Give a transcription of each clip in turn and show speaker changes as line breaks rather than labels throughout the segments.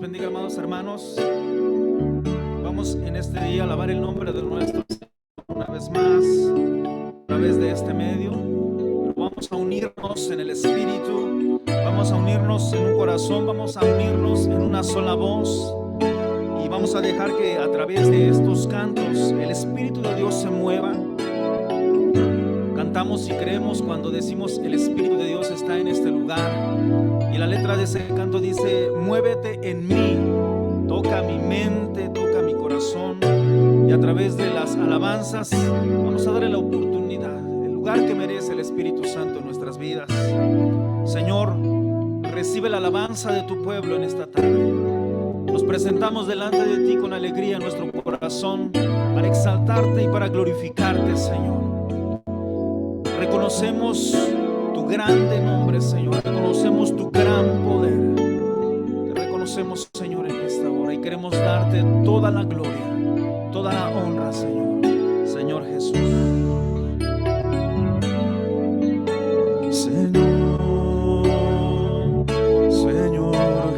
bendiga, amados hermanos. Vamos en este día a alabar el nombre de nuestro Señor una vez más, a través de este medio. Pero vamos a unirnos en el Espíritu, vamos a unirnos en un corazón, vamos a unirnos en una sola voz. Y vamos a dejar que a través de estos cantos el Espíritu de Dios se mueva. Cantamos y creemos cuando decimos el Espíritu de Dios está en este lugar. Y la letra de ese canto dice: muévete en mí, toca mi mente, toca mi corazón. Y a través de las alabanzas vamos a darle la oportunidad, el lugar que merece el Espíritu Santo en nuestras vidas. Señor, recibe la alabanza de tu pueblo en esta tarde. Nos presentamos delante de ti con alegría en nuestro corazón para exaltarte y para glorificarte, Señor. Reconocemos tu grande nombre, Señor. Reconocemos tu gran poder. Te reconocemos, Señor, en esta hora y queremos darte toda la gloria, toda la honra, Señor. Señor Jesús. Señor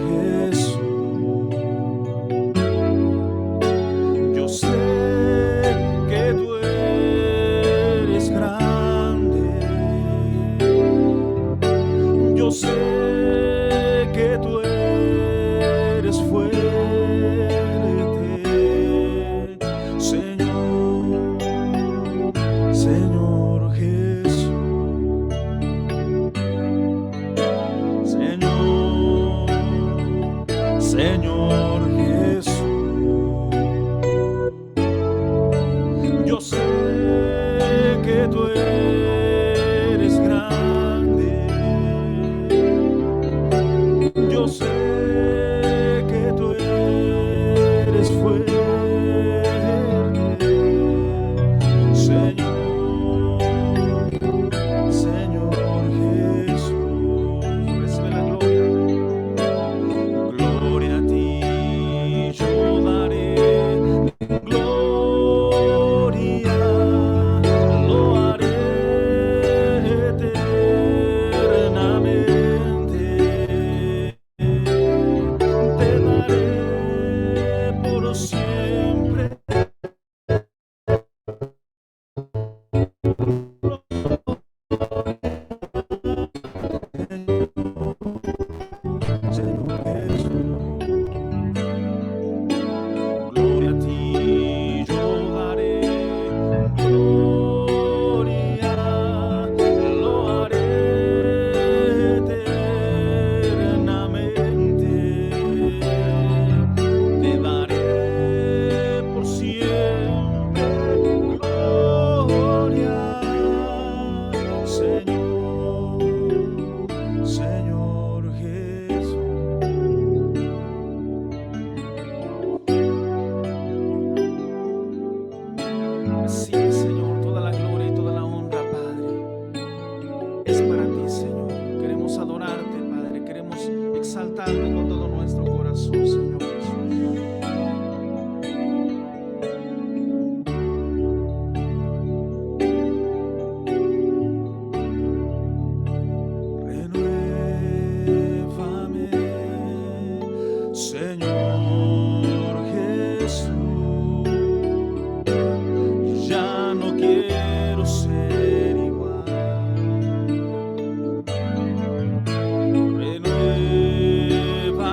Jesús, yo sé que tú eres grande. Yo sé que tú eres fuerte, Señor, Señor Jesús, Señor, Señor Jesús. Yo sé que tú eres grande. Yo sé que tú eres fuerte, Señor, Señor Jesús. Recibe la gloria. Gloria a ti yo daré. Gloria lo haré eternamente. Te daré por siempre. Señor Jesús. Gloria a ti yo daré. Gloria lo haré eternamente. Te daré por siempre gloria, Señor, Señor Jesús. Recibe, Señor, toda la gloria y toda la honra, Padre. Es para ti, Señor. Queremos adorarte, Padre. Queremos exaltarte con todo nuestro corazón, Señor Jesús. Renuévame, Señor Jesús. Ya no quiero ser igual. Renuévame,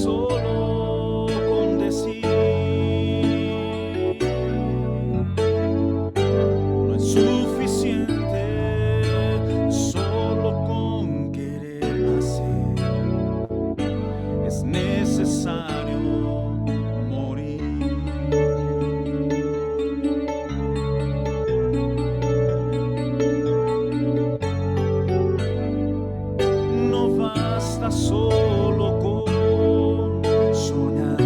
solo con decir. No es suficiente solo con querer hacer. Es necesario morir. No basta solo con soñar.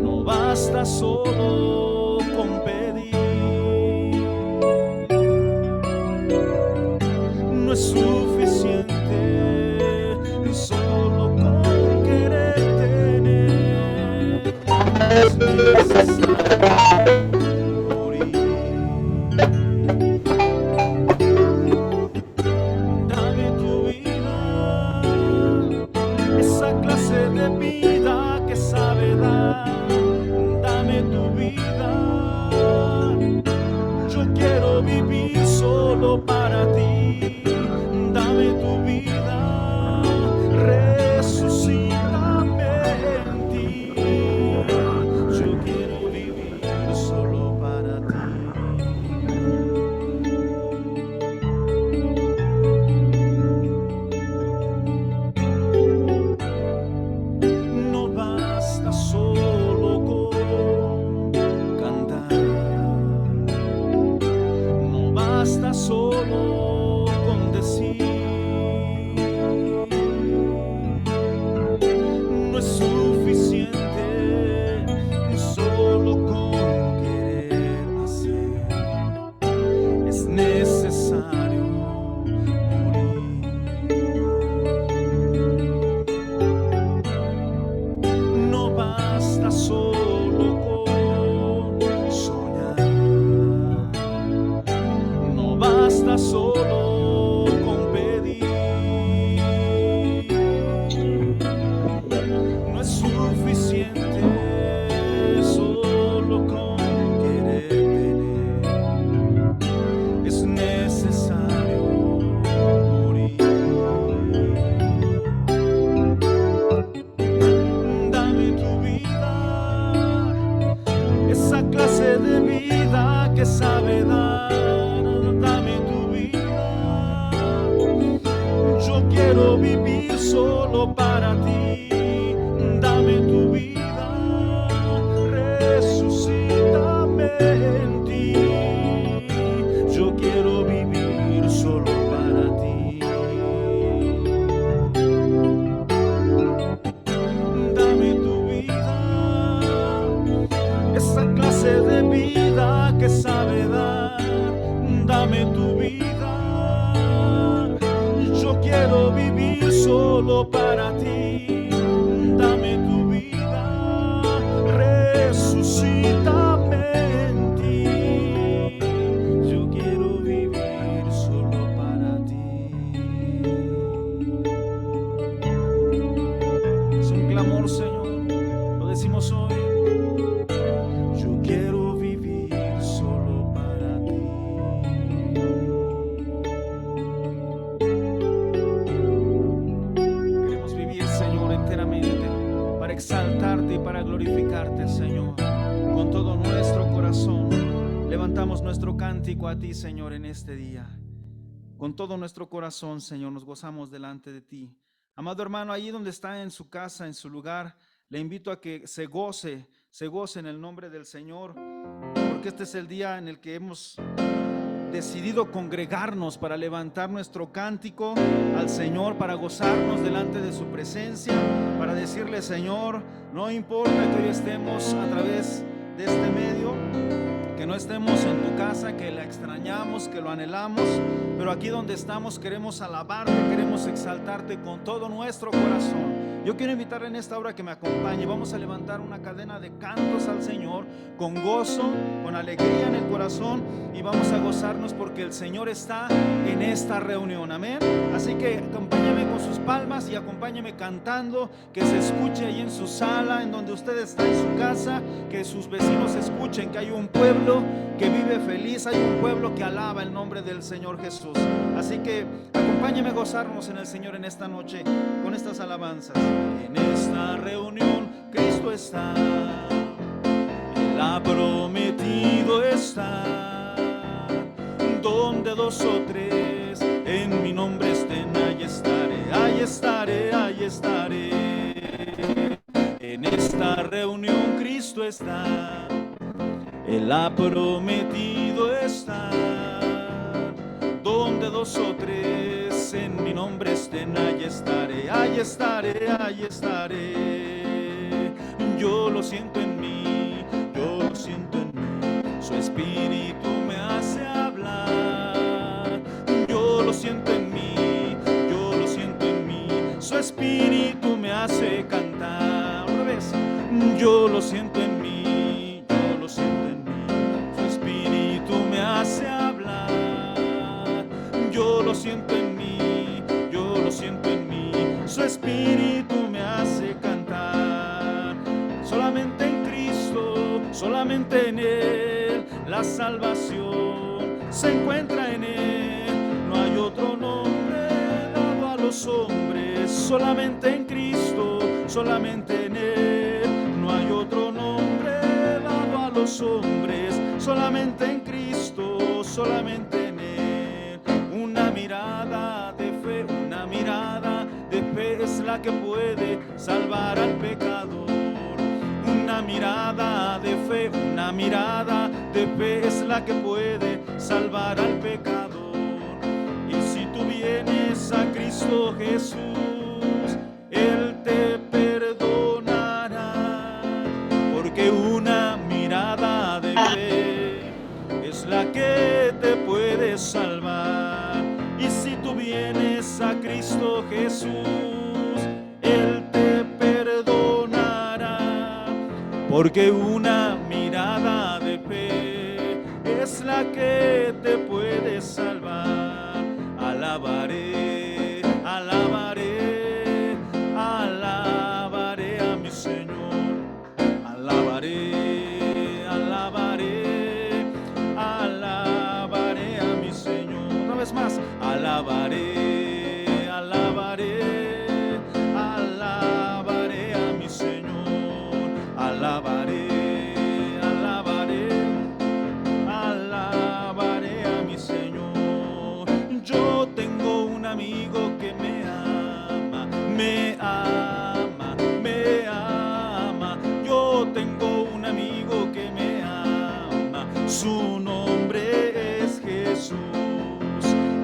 No basta solo con pedir. No es suficiente solo con querer tener. Es necesario morir. Dame tu vida, esa clase de vida que sabe dar. Dame tu vida, yo quiero vivir solo para ti. Dame tu vida, resucítame en ti. Yo quiero vivir solo para ti. No basta solo con cantar. No basta solo con decir. No es suficiente solo con querer hacer. Es necesario morir. No basta solo con soñar. No basta solo con pedir. No es suficiente solo con querer tener. Es necesario morir. Dame tu vida, esa clase de vida que sabe dar. Dame tu vida, yo quiero vivir solo para ti. Dame tu vida, resucítame en ti. Yo quiero vivir solo para ti. Dame tu vida, esa clase de vida que sabe dar. Dame tu vida, yo quiero vivir solo para ti. Dame tu vida, resucítame en ti. Yo quiero vivir solo para ti. Es un clamor, Señor, lo decimos hoy. Yo quiero vivir solo para ti. Queremos vivir, Señor, enteramente para exaltarte y para glorificarte, Señor. Con todo nuestro corazón levantamos nuestro cántico a ti, Señor, en este día. Con todo nuestro corazón, Señor, nos gozamos delante de ti. Amado hermano, allí donde está en su casa, en su lugar, le invito a que se goce en el nombre del Señor, porque este es el día en el que hemos decidido congregarnos para levantar nuestro cántico al Señor, para gozarnos delante de su presencia, para decirle: Señor, no importa que hoy estemos a través de este medio, que no estemos en tu casa, que la extrañamos, que lo anhelamos, pero aquí donde estamos queremos alabarte, queremos exaltarte con todo nuestro corazón. Yo quiero invitarle en esta hora que me acompañe. Vamos a levantar una cadena de cantos al Señor con gozo, con alegría en el corazón, y vamos a gozarnos porque el Señor está en esta reunión. Amén. Así que acompáñame con sus palmas y acompáñame cantando, que se escuche ahí en su sala, en donde usted está en su casa, que sus vecinos escuchen que hay un pueblo que vive feliz, hay un pueblo que alaba el nombre del Señor Jesús. Así que acompáñame a gozarnos en el Señor en esta noche con estas alabanzas. En esta reunión Cristo está. Él ha prometido estar. Donde dos o tres en mi nombre estén, ahí estaré, ahí estaré, ahí estaré. En esta reunión Cristo está. Él ha prometido estar. Donde dos o tres en mi nombre estén, ahí estaré, ahí estaré, ahí estaré. Yo lo siento en mí, yo lo siento en mí. Su espíritu me hace hablar. Yo lo siento en mí, yo lo siento en mí. Su espíritu me hace cantar. Otra vez. Yo lo siento en mí, yo lo siento en mí. Su espíritu me hace hablar. Yo lo siento en mí, yo lo siento en mí. Su espíritu me hace cantar. Solamente en Cristo, solamente en Él, la salvación se encuentra en Él. No hay otro nombre dado a los hombres. Solamente en Cristo, solamente en Él. No hay otro nombre dado a los hombres. Solamente en Cristo, solamente en Él. Una mirada de fe, una mirada de fe es la que puede salvar al pecador. Una mirada de fe, una mirada de fe es la que puede salvar al pecador. Y si tú vienes a Cristo Jesús, Él te perdonará, porque una mirada de fe es la que te puede salvar. Y si tú vienes a Cristo Jesús, Él te perdonará, porque una mirada de fe es la que te puede salvar. Alabaré, alabaré, alabaré a mi Señor. Alabaré, alabaré, alabaré a mi Señor. Una vez más. Alabaré, alabaré, alabaré a mi Señor. Alabaré, alabaré, alabaré a mi Señor. Yo tengo un amigo que me ama, me ama, me ama. Yo tengo un amigo que me ama. Su nombre es Jesús.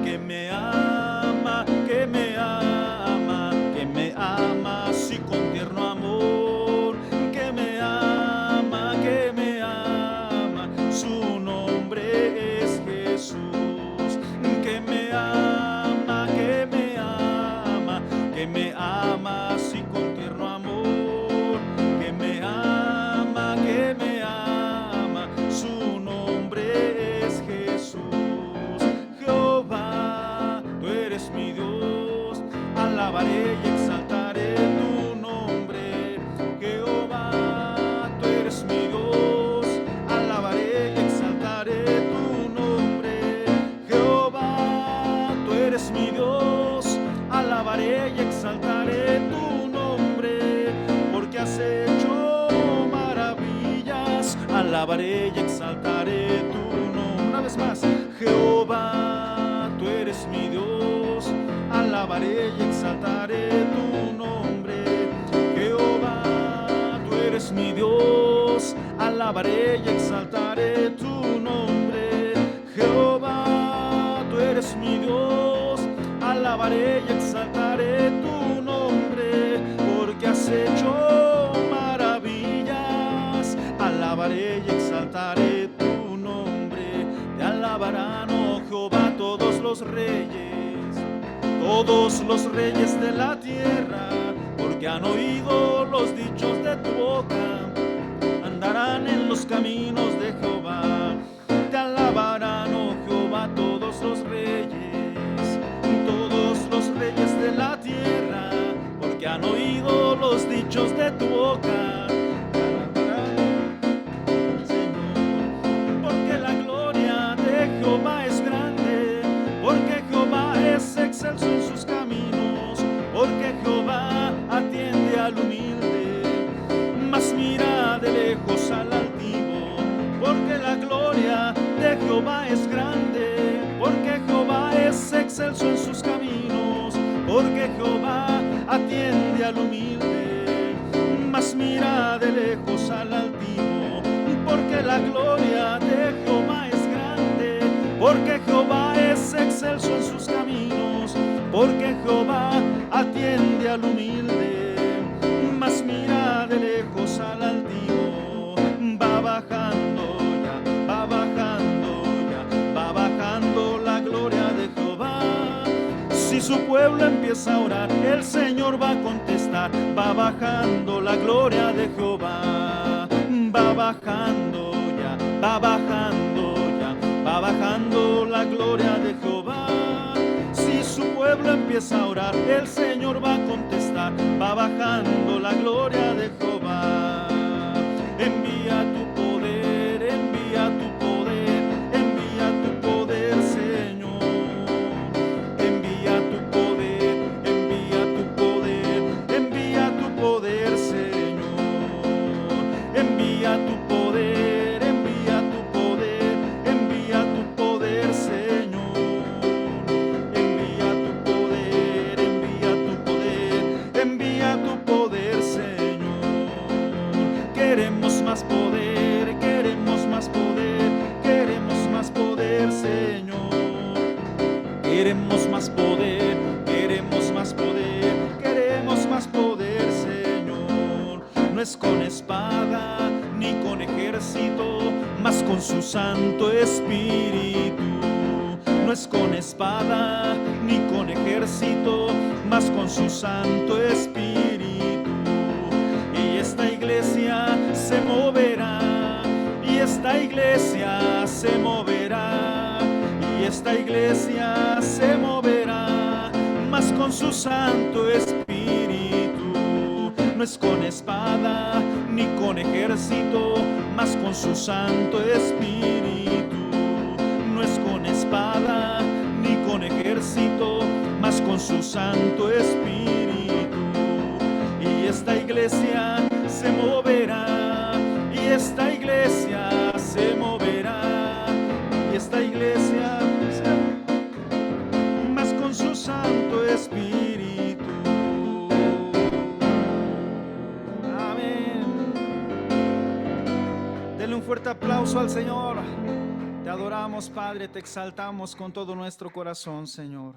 Que me ama, que me ama, que me ama así con tierno amor. Que me ama, que me ama. Su nombre es Jesús. Que me ama, que me ama, que me ama así con tierno amor. Que me ama, que me ama. Su nombre es Jesús. Jehová, tú eres mi Dios, alabaré y exaltaré tu nombre. Jehová, tú eres mi Dios, alabaré y exaltaré tu nombre. Jehová, tú eres mi Dios, alabaré y exaltaré tu nombre, porque has hecho maravillas. Alabaré y exaltaré tu nombre. Una vez más. Jehová, tú eres mi Dios, alabaré y exaltaré tu nombre. Jehová, tú eres mi Dios, alabaré y exaltaré tu nombre. Jehová, tú eres mi Dios, alabaré y exaltaré tu nombre, porque has hecho maravillas. Alabaré y exaltaré tu nombre. Te alabarán, oh Jehová, todos los reyes de la tierra, porque han oído los dichos de tu boca. Andarán en los caminos de Jehová. Te alabarán, oh Jehová, todos los reyes de la tierra, porque han oído los dichos de tu boca. Jehová es grande, porque Jehová es excelso en sus caminos, porque Jehová atiende Jehová es grande, porque Jehová es excelso en sus caminos, porque Jehová atiende al humilde, mas mira de lejos al altivo, porque la gloria de Jehová es grande, porque Jehová es excelso en sus caminos, porque Jehová atiende al humilde, mas mira de lejos al altivo. Va bajando ya, va bajando ya, va bajando la gloria de Jehová. Si su pueblo empieza a orar, el Señor va a contestar. Va bajando la gloria de Jehová. Va bajando ya, va bajando ya, va bajando la gloria de Jehová. Si su pueblo empieza a orar, el Señor va a contestar. Va bajando la gloria de Jehová. Envía tu poder, envía tu poder, envía tu poder, Señor. Envía tu poder, envía tu poder, envía tu poder, Señor. Envía tu poder, envía tu poder, envía tu poder, Señor. Envía tu poder, envía tu poder, envía tu poder, Señor. Queremos más poder, queremos más poder, queremos más poder, Señor. Queremos más poder, queremos más poder, queremos más poder, Señor. No es con espada ni con ejército, mas con su Santo Espíritu. No es con espada ni con ejército, mas con su Santo Espíritu. Y esta iglesia se moverá, y esta iglesia se moverá, y esta iglesia se moverá, mas con su Santo Espíritu. No es con espada ni con ejército, mas con su Santo Espíritu. No es con espada ni con ejército, mas con su Santo Espíritu. Y esta iglesia se moverá, y esta iglesia se moverá, y esta iglesia más con su Santo Espíritu. Amén. Denle un fuerte aplauso al Señor. Te adoramos, Padre, te exaltamos con todo nuestro corazón, Señor.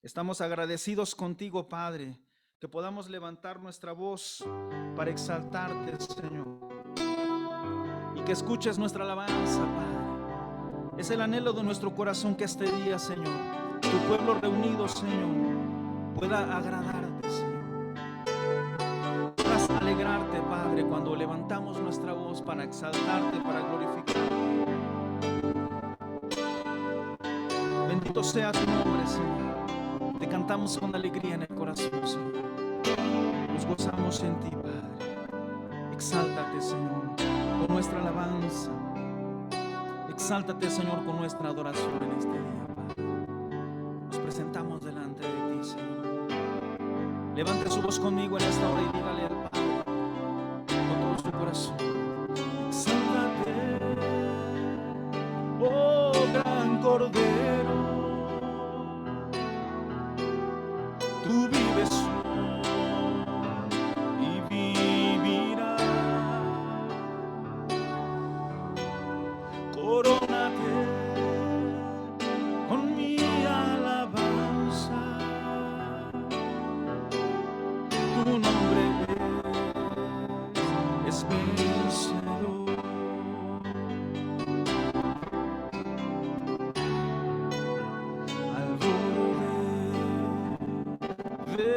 Estamos agradecidos contigo, Padre, que podamos levantar nuestra voz para exaltarte, Señor, y que escuches nuestra alabanza, Padre. Es el anhelo de nuestro corazón que este día, Señor, tu pueblo reunido, Señor, pueda agradarte, Señor. Puedas alegrarte, Padre, cuando levantamos nuestra voz para exaltarte, para glorificarte. Bendito sea tu nombre, Señor. Te cantamos con alegría en el corazón, Señor. Nos gozamos en ti, Padre. Exáltate, Señor, con nuestra alabanza. Exáltate, Señor, con nuestra adoración en este día, Padre. Nos presentamos delante de ti, Señor. Levante su voz conmigo en esta hora y dígale al Padre con todo su corazón: exáltate, oh gran Cordero. Tú vives y vivirás. Corónate con mi alabanza. Tu nombre es vencedor. Al borde de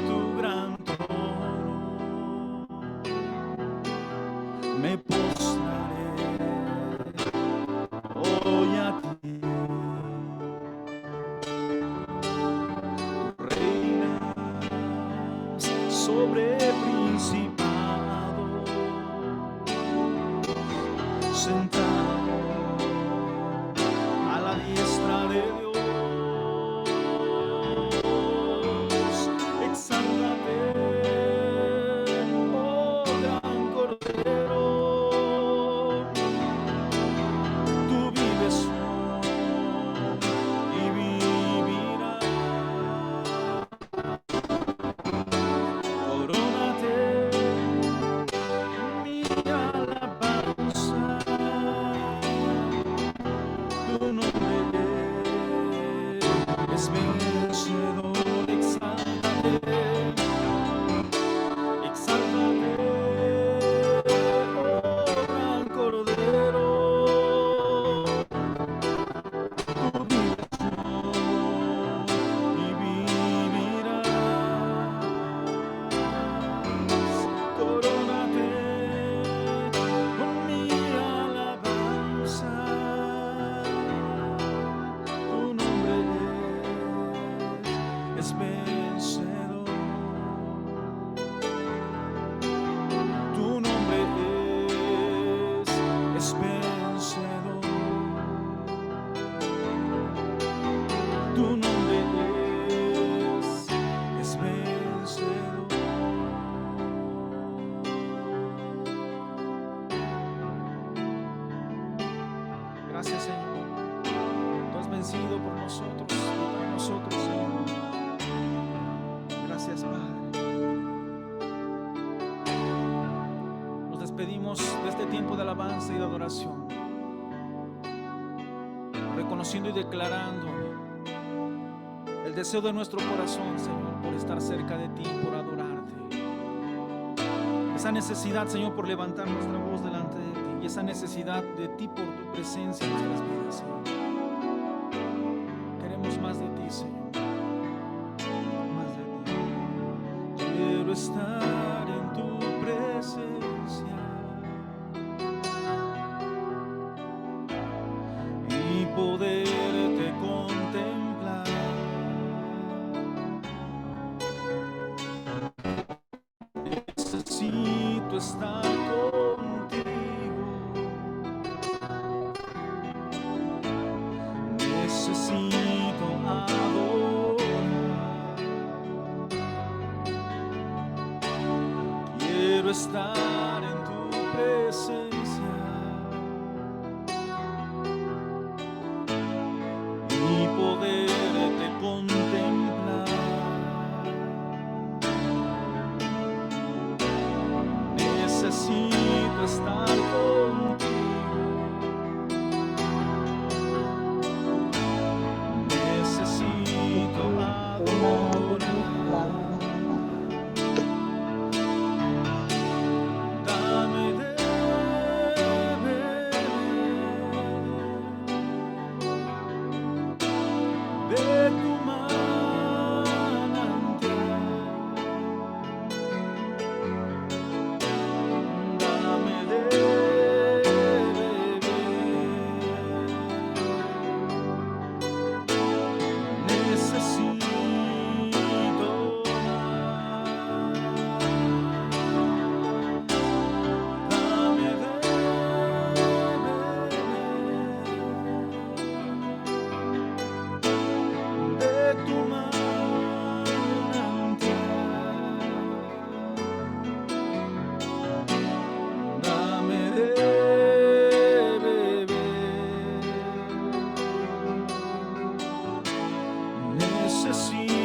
tu gran trono me postraré hoy a ti. Tú reinas sobre principados, sentado a la diestra de Dios. Exáltate, oh gran Cordero. Tú vives despedimos de este tiempo de alabanza y de adoración, reconociendo y declarando el deseo de nuestro corazón, Señor, por estar cerca de ti, por adorarte. Esa necesidad, Señor, por levantar nuestra voz delante de ti, y esa necesidad de ti por tu presencia en nuestras vidas, Señor. Queremos más de ti, Señor, más de ti. Quiero estar en tu presencia y poderte contemplar. Necesito estar contigo, necesito adorar. Quiero estar en tu presencia y poderte contemplar. Necesito estar contigo, necesito adorar. Dame de beber de tu manantial. Dame de beber. Necesito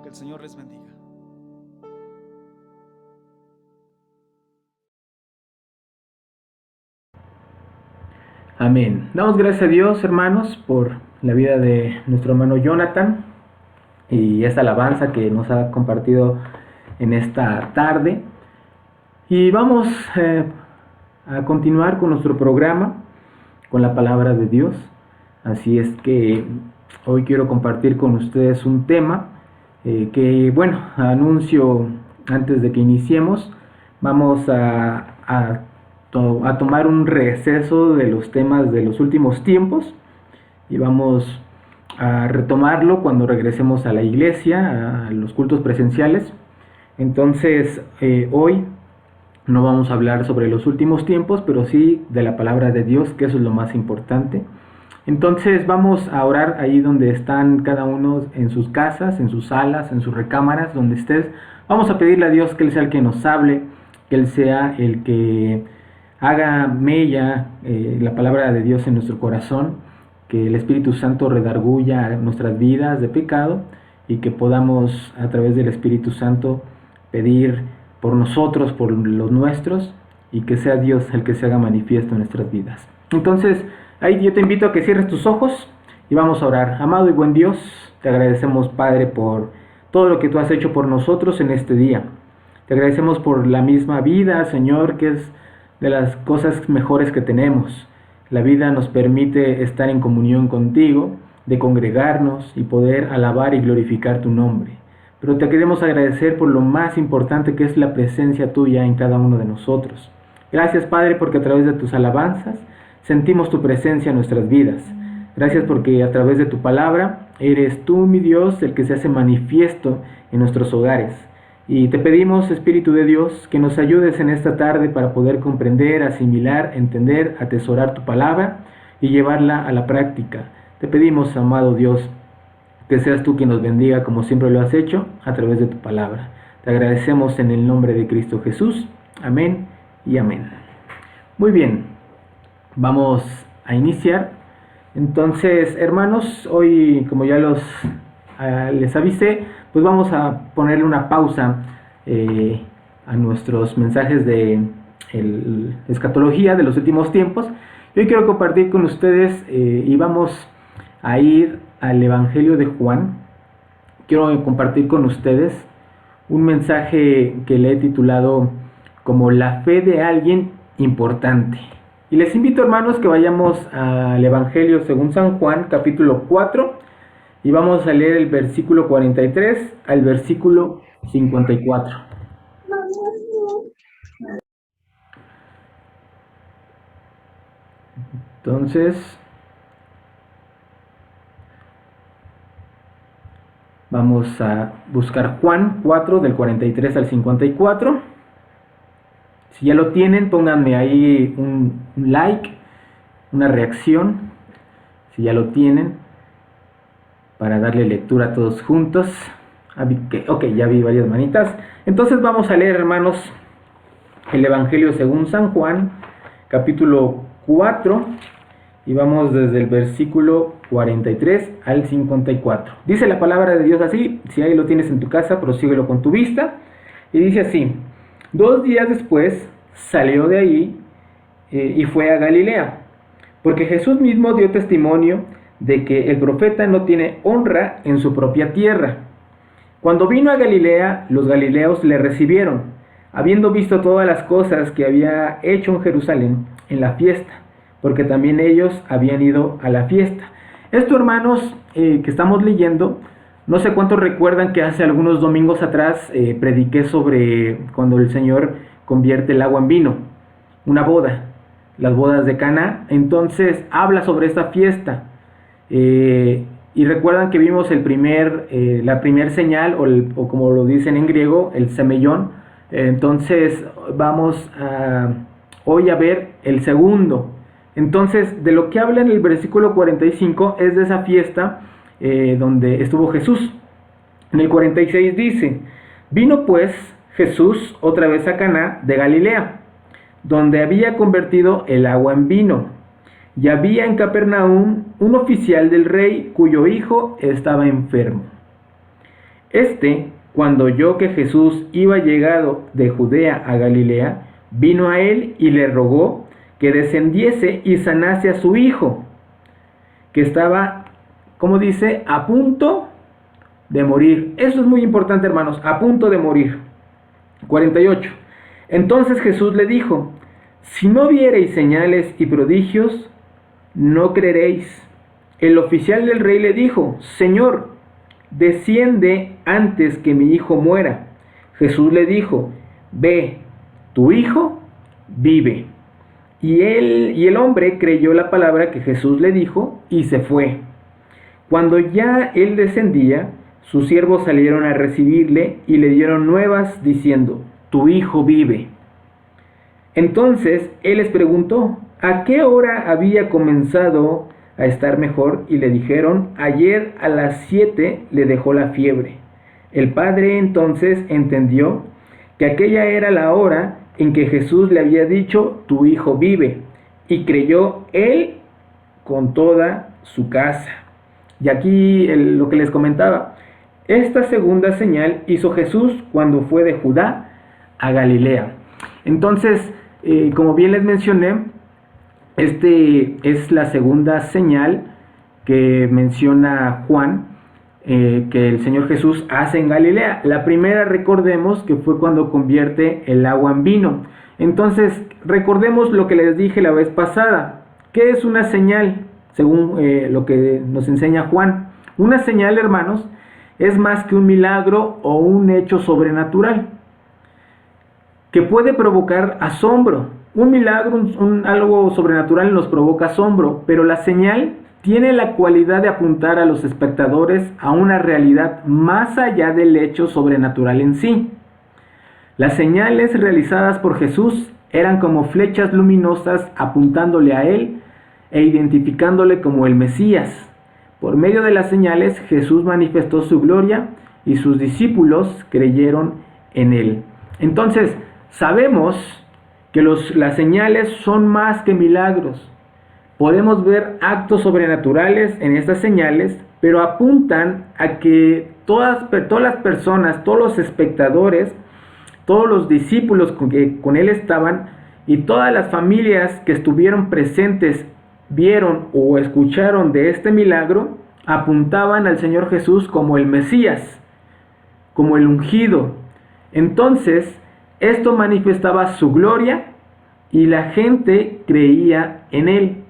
Que el Señor les bendiga.
Amén. Damos gracias a Dios, hermanos, por la vida de nuestro hermano Jonathan y esta alabanza que nos ha compartido en esta tarde. Y vamos a continuar con nuestro programa, con la palabra de Dios. Así es que hoy quiero compartir con ustedes un tema que, bueno, anuncio antes de que iniciemos. Vamos a tomar un receso de los temas de los últimos tiempos y vamos a retomarlo cuando regresemos a la iglesia, a los cultos presenciales. Entonces, hoy no vamos a hablar sobre los últimos tiempos, pero sí de la palabra de Dios, que eso es lo más importante. Entonces vamos a orar ahí donde están cada uno, en sus casas, en sus salas, en sus recámaras, donde estés. Vamos a pedirle a Dios que Él sea el que nos hable, que Él sea el que haga mella la palabra de Dios en nuestro corazón, que el Espíritu Santo redarguya nuestras vidas de pecado y que podamos a través del Espíritu Santo pedir por nosotros, por los nuestros, y que sea Dios el que se haga manifiesto en nuestras vidas. Entonces, ahí yo te invito a que cierres tus ojos y vamos a orar. Amado y buen Dios, te agradecemos, Padre, por todo lo que tú has hecho por nosotros en este día. Te agradecemos por la misma vida, Señor, que es de las cosas mejores que tenemos. La vida nos permite estar en comunión contigo, de congregarnos y poder alabar y glorificar tu nombre. Pero te queremos agradecer por lo más importante, que es la presencia tuya en cada uno de nosotros. Gracias, Padre, porque a través de tus alabanzas sentimos tu presencia en nuestras vidas. Gracias porque a través de tu palabra eres tú, mi Dios, el que se hace manifiesto en nuestros hogares. Y te pedimos, Espíritu de Dios, que nos ayudes en esta tarde para poder comprender, asimilar, entender, atesorar tu palabra y llevarla a la práctica. Te pedimos, amado Dios, que seas tú quien nos bendiga como siempre lo has hecho a través de tu palabra. Te agradecemos en el nombre de Cristo Jesús. Amén y amén. Muy bien, vamos a iniciar. Entonces, hermanos, hoy, como ya les avisé, pues vamos a ponerle una pausa a nuestros mensajes de escatología de los últimos tiempos. Hoy quiero compartir con ustedes y vamos a ir al Evangelio de Juan. Quiero compartir con ustedes un mensaje que le he titulado como la fe de alguien importante. Y les invito, hermanos, que vayamos al Evangelio según San Juan, capítulo 4, y vamos a leer el versículo 43 al versículo 54. Entonces, vamos a buscar Juan 4 del 43 al 54. Si ya lo tienen, pónganme ahí un like, una reacción, si ya lo tienen, para darle lectura a todos juntos. Ok, ya vi varias manitas. Entonces vamos a leer, hermanos, el Evangelio según San Juan, capítulo 4, y vamos desde el versículo 43 al 54. Dice la palabra de Dios así. Si ahí lo tienes en tu casa, prosíguelo con tu vista. Y dice así: 2 días después salió de ahí y fue a Galilea, porque Jesús mismo dio testimonio de que el profeta no tiene honra en su propia tierra. Cuando vino a Galilea, los galileos le recibieron, habiendo visto todas las cosas que había hecho en Jerusalén en la fiesta, porque también ellos habían ido a la fiesta. Esto, hermanos, que estamos leyendo, no sé cuántos recuerdan que hace algunos domingos atrás prediqué sobre cuando el Señor convierte el agua en vino, una boda, las bodas de Caná. Entonces habla sobre esta fiesta, y recuerdan que vimos la primer señal, o como lo dicen en griego, el semellón. Entonces vamos hoy a ver el segundo. Entonces, de lo que habla en el versículo 45 es de esa fiesta donde estuvo Jesús. En el 46 dice: vino pues Jesús otra vez a Caná de Galilea, donde había convertido el agua en vino. Y había en Capernaum un oficial del rey cuyo hijo estaba enfermo. Cuando oyó que Jesús iba llegado de Judea a Galilea, vino a él y le rogó que descendiese y sanase a su hijo, que estaba, como dice, a punto de morir. Eso es muy importante, hermanos, a punto de morir. 48. Entonces Jesús le dijo: si no viereis señales y prodigios, no creeréis. El oficial del rey le dijo: Señor, desciende antes que mi hijo muera. Jesús le dijo: ve, tu hijo vive. Y el hombre creyó la palabra que Jesús le dijo y se fue. Cuando ya él descendía, sus siervos salieron a recibirle y le dieron nuevas diciendo: tu hijo vive. Entonces él les preguntó: ¿a qué hora había comenzado a estar mejor? Y le dijeron: ayer a las 7 le dejó la fiebre. El padre entonces entendió que aquella era la hora en que Jesús le había dicho: tu hijo vive, y creyó él con toda su casa. Y aquí lo que les comentaba, esta segunda señal hizo Jesús cuando fue de Judá a Galilea. Entonces, como bien les mencioné, es la segunda señal que menciona Juan, que el Señor Jesús hace en Galilea. La primera, recordemos, que fue cuando convierte el agua en vino. Entonces, recordemos lo que les dije la vez pasada. ¿Qué es una señal? Según lo que nos enseña Juan. Una señal, hermanos, es más que un milagro o un hecho sobrenatural que puede provocar asombro, Un milagro, algo sobrenatural nos provoca asombro, pero la señal tiene la cualidad de apuntar a los espectadores a una realidad más allá del hecho sobrenatural en sí. Las señales realizadas por Jesús eran como flechas luminosas apuntándole a él e identificándole como el Mesías. Por medio de las señales, Jesús manifestó su gloria y sus discípulos creyeron en él. Entonces, sabemos que las señales son más que milagros. Podemos ver actos sobrenaturales en estas señales, pero apuntan a que todas las personas, todos los espectadores, todos los discípulos que con él estaban y todas las familias que estuvieron presentes, vieron o escucharon de este milagro, apuntaban al Señor Jesús como el Mesías, como el ungido. Entonces, esto manifestaba su gloria y la gente creía en él.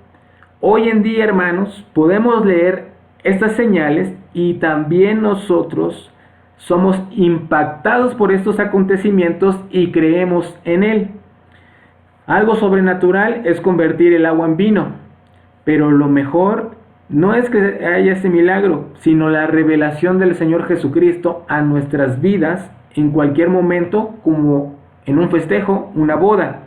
Hoy en día, hermanos, podemos leer estas señales y también nosotros somos impactados por estos acontecimientos y creemos en él. Algo sobrenatural es convertir el agua en vino, pero lo mejor no es que haya ese milagro, sino la revelación del Señor Jesucristo a nuestras vidas en cualquier momento, como en un festejo, una boda.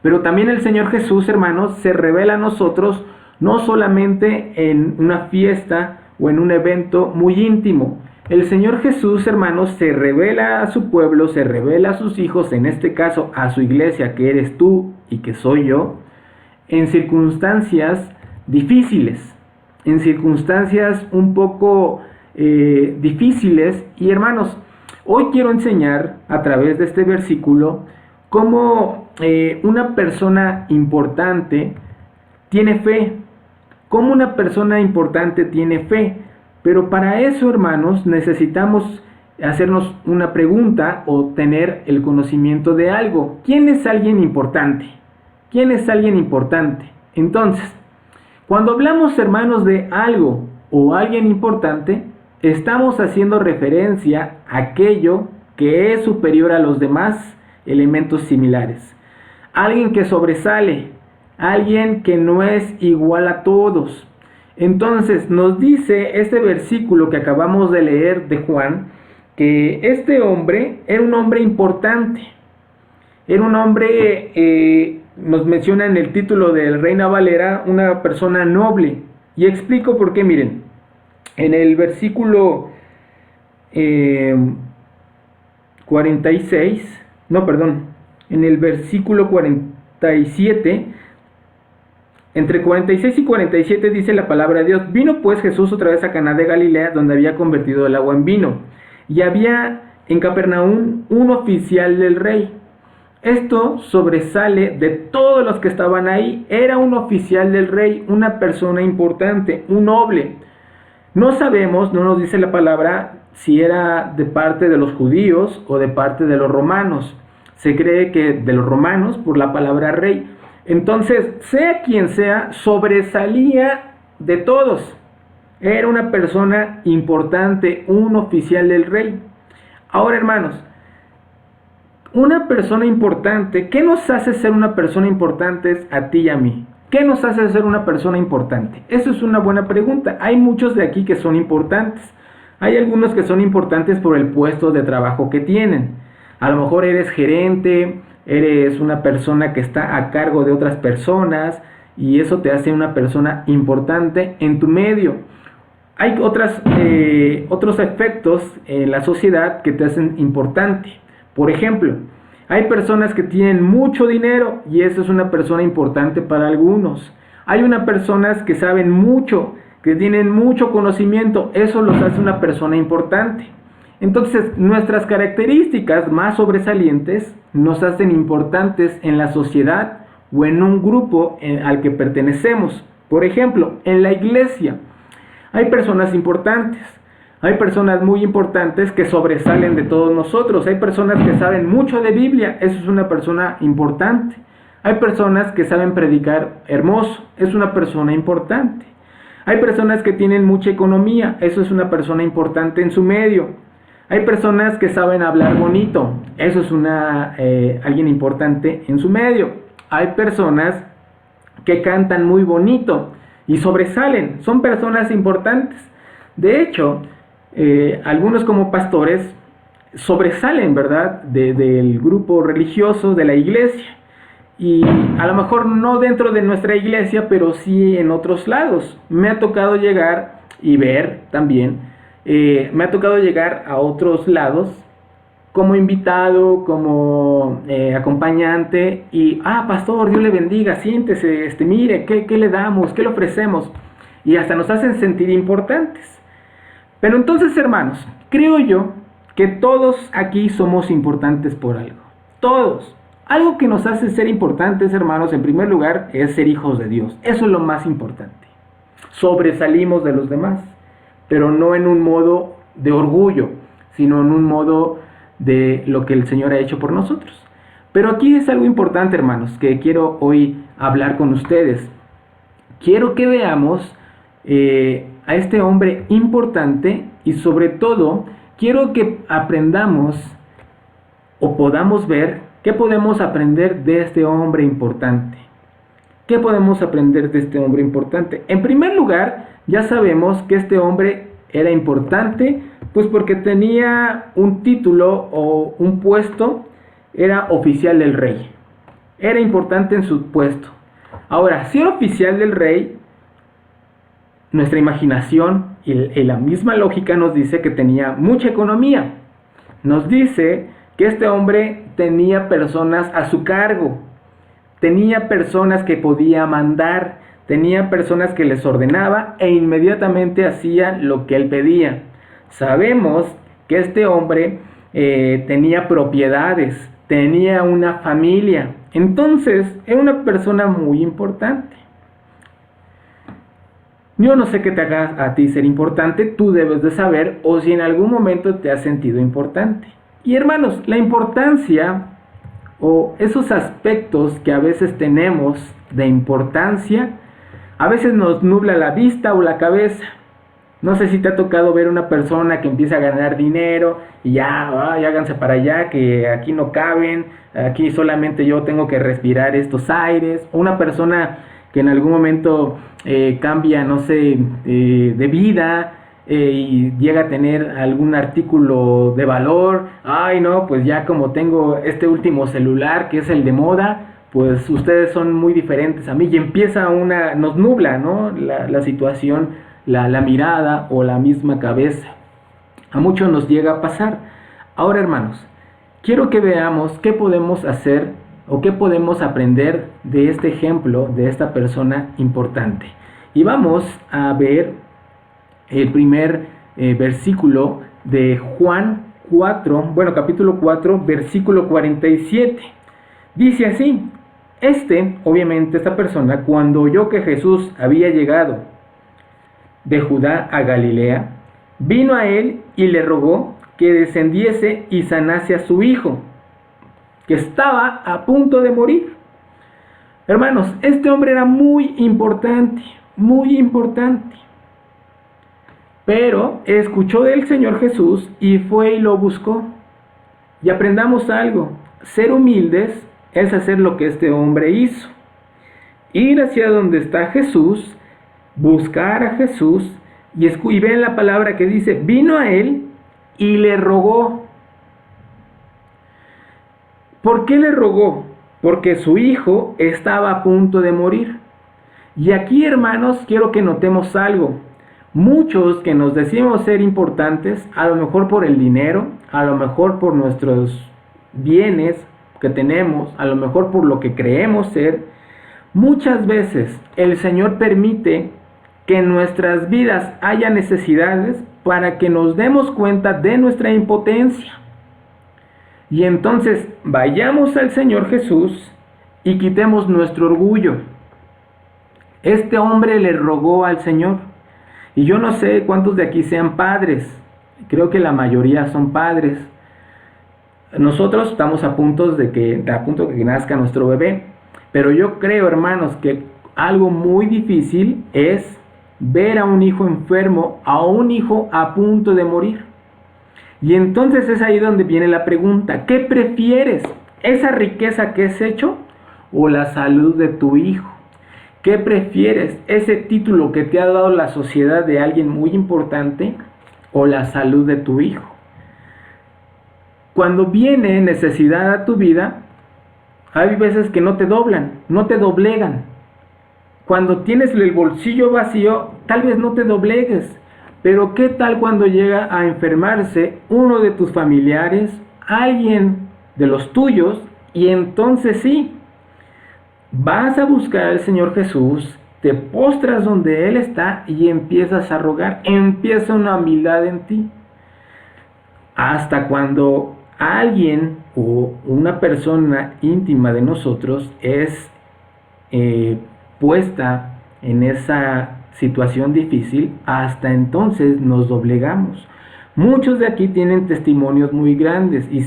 Pero también el Señor Jesús, hermanos, se revela a nosotros no solamente en una fiesta o en un evento muy íntimo. El Señor Jesús, hermanos, se revela a su pueblo, se revela a sus hijos, en este caso a su iglesia, que eres tú y que soy yo, en circunstancias difíciles, en circunstancias un poco difíciles. Y hermanos, hoy quiero enseñar a través de este versículo cómo una persona importante tiene fe, cómo una persona importante tiene fe. Pero para eso, hermanos, necesitamos hacernos una pregunta o tener el conocimiento de algo. ¿Quién es alguien importante? ¿Quién es alguien importante? Entonces, cuando hablamos, hermanos, de algo o alguien importante, estamos haciendo referencia a aquello que es superior a los demás elementos similares. Alguien que sobresale, alguien que no es igual a todos. Entonces nos dice este versículo que acabamos de leer de Juan, que este hombre era un hombre importante. Era un hombre, nos menciona en el título del Reina Valera, una persona noble. Y explico por qué, miren. En el versículo 46, no, perdón, en el versículo 47, entre 46 y 47 dice la palabra de Dios: vino pues Jesús otra vez a Caná de Galilea, donde había convertido el agua en vino. Y había en Capernaum un oficial del rey. Esto sobresale de todos los que estaban ahí. Era un oficial del rey, una persona importante, un noble. No sabemos, no nos dice la palabra, si era de parte de los judíos o de parte de los romanos. Se cree que de los romanos por la palabra rey. Entonces, sea quien sea, sobresalía de todos. Era una persona importante, un oficial del rey. Ahora, hermanos, una persona importante, ¿qué nos hace ser una persona importante a ti y a mí? ¿Qué nos hace ser una persona importante? Eso es una buena pregunta. Hay muchos de aquí que son importantes. Hay algunos que son importantes por el puesto de trabajo que tienen. A lo mejor eres gerente, eres una persona que está a cargo de otras personas y eso te hace una persona importante en tu medio. Hay otros efectos en la sociedad que te hacen importante. Por ejemplo, hay personas que tienen mucho dinero y eso es una persona importante para algunos. Hay unas personas que saben mucho, que tienen mucho conocimiento, eso los hace una persona importante. Entonces, nuestras características más sobresalientes nos hacen importantes en la sociedad o en un grupo al que pertenecemos. Por ejemplo, en la iglesia hay personas importantes. Hay personas muy importantes que sobresalen de todos nosotros. Hay personas que saben mucho de Biblia, eso es una persona importante. Hay personas que saben predicar hermoso, es una persona importante. Hay personas que tienen mucha economía, eso es una persona importante en su medio. Hay personas que saben hablar bonito, eso es alguien importante en su medio. Hay personas que cantan muy bonito y sobresalen, son personas importantes. De hecho, algunos como pastores sobresalen, ¿verdad?, del grupo religioso de la iglesia. Y a lo mejor no dentro de nuestra iglesia, pero sí en otros lados. Me ha tocado llegar y ver también, me ha tocado llegar a otros lados como invitado, como acompañante, y, pastor, Dios le bendiga, siéntese, mire, ¿qué le damos? ¿Qué le ofrecemos? Y hasta nos hacen sentir importantes. Pero entonces, hermanos, creo yo que todos aquí somos importantes por algo. Todos. Algo que nos hace ser importantes, hermanos, en primer lugar, es ser hijos de Dios. Eso es lo más importante. Sobresalimos de los demás, pero no en un modo de orgullo, sino en un modo de lo que el Señor ha hecho por nosotros. Pero aquí es algo importante, hermanos, que quiero hoy hablar con ustedes. Quiero que veamos a este hombre importante y sobre todo quiero que aprendamos o podamos ver qué podemos aprender de este hombre importante. ¿Qué podemos aprender de este hombre importante? En primer lugar, ya sabemos que este hombre era importante, pues porque tenía un título o un puesto, era oficial del rey. Era importante en su puesto. Ahora, si era oficial del rey, nuestra imaginación y la misma lógica nos dice que tenía mucha economía. Nos dice que este hombre tenía personas a su cargo, tenía personas que podía mandar, tenía personas que les ordenaba e inmediatamente hacía lo que él pedía. Sabemos que este hombre tenía propiedades, tenía una familia, entonces era una persona muy importante. Yo no sé qué te haga a ti ser importante, tú debes de saber, o si en algún momento te has sentido importante. Y hermanos, la importancia o esos aspectos que a veces tenemos de importancia, a veces nos nubla la vista o la cabeza. No sé si te ha tocado ver una persona que empieza a ganar dinero y ya háganse para allá, que aquí no caben, aquí solamente yo tengo que respirar estos aires. O una persona que en algún momento cambia, no sé, de vida, y llega a tener algún artículo de valor. Ay, no, pues ya como tengo este último celular que es el de moda, pues ustedes son muy diferentes a mí, y empieza nos nubla, ¿no?, la situación, la mirada o la misma cabeza. A muchos nos llega a pasar. Ahora, hermanos, quiero que veamos qué podemos hacer o qué podemos aprender de este ejemplo, de esta persona importante. Y vamos a ver el primer versículo de Juan 4, capítulo 4, versículo 47. Dice así: obviamente esta persona, cuando oyó que Jesús había llegado de Judá a Galilea, vino a él y le rogó que descendiese y sanase a su hijo, que estaba a punto de morir. Hermanos, este hombre era muy importante, pero escuchó del Señor Jesús y fue y lo buscó. Y aprendamos algo: ser humildes es hacer lo que este hombre hizo, ir hacia donde está Jesús, buscar a Jesús, y ven la palabra que dice: vino a él y le rogó. ¿Por qué le rogó? Porque su hijo estaba a punto de morir. Y aquí, hermanos, quiero que notemos algo. Muchos que nos decimos ser importantes, a lo mejor por el dinero, a lo mejor por nuestros bienes que tenemos, a lo mejor por lo que creemos ser, muchas veces el Señor permite que en nuestras vidas haya necesidades para que nos demos cuenta de nuestra impotencia. Y entonces vayamos al Señor Jesús y quitemos nuestro orgullo. Este hombre le rogó al Señor. Y yo no sé cuántos de aquí sean padres. Creo que la mayoría son padres. Nosotros estamos a punto de que nazca nuestro bebé. Pero yo creo, hermanos, que algo muy difícil es ver a un hijo enfermo, a un hijo a punto de morir. Y entonces es ahí donde viene la pregunta, ¿qué prefieres? ¿Esa riqueza que es hecho o la salud de tu hijo? ¿Qué prefieres? ¿Ese título que te ha dado la sociedad de alguien muy importante o la salud de tu hijo? Cuando viene necesidad a tu vida, hay veces que no te doblan, no te doblegan. Cuando tienes el bolsillo vacío, tal vez no te doblegues. Pero ¿qué tal cuando llega a enfermarse uno de tus familiares, alguien de los tuyos? Y entonces sí, vas a buscar al Señor Jesús, te postras donde Él está y empiezas a rogar, empieza una humildad en ti. Hasta cuando alguien o una persona íntima de nosotros es puesta en esa situación difícil, hasta entonces nos doblegamos. Muchos de aquí tienen testimonios muy grandes y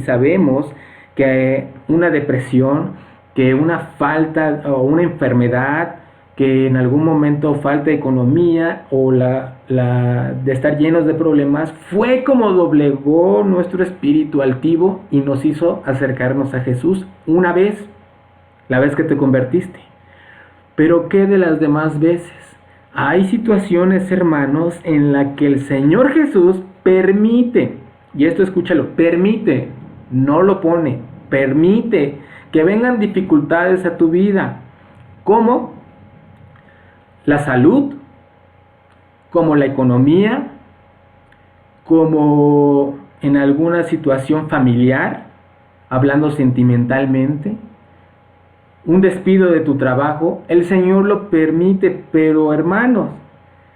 sabemos que una depresión, que una falta o una enfermedad, que en algún momento falta economía o de estar llenos de problemas, fue como doblegó nuestro espíritu altivo y nos hizo acercarnos a Jesús una vez, la vez que te convertiste. Pero ¿qué de las demás veces? Hay situaciones, hermanos, en las que el Señor Jesús permite, y esto escúchalo, permite, no lo pone, permite que vengan dificultades a tu vida, como la salud, como la economía, como en alguna situación familiar, hablando sentimentalmente, un despido de tu trabajo. El Señor lo permite, pero hermanos,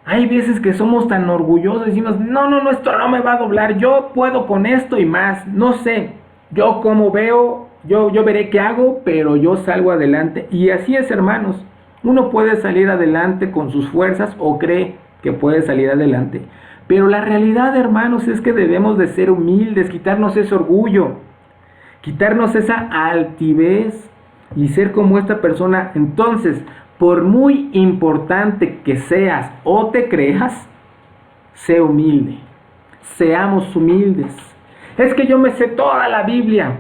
hay veces que somos tan orgullosos y decimos, no, esto no me va a doblar, yo puedo con esto y más, no sé, yo como veo, yo veré qué hago, pero yo salgo adelante. Y así es, hermanos, uno puede salir adelante con sus fuerzas o cree que puede salir adelante, pero la realidad, hermanos, es que debemos de ser humildes, quitarnos ese orgullo, quitarnos esa altivez y ser como esta persona. Entonces, por muy importante que seas o te creas, sé humilde, seamos humildes. Es que yo me sé toda la Biblia,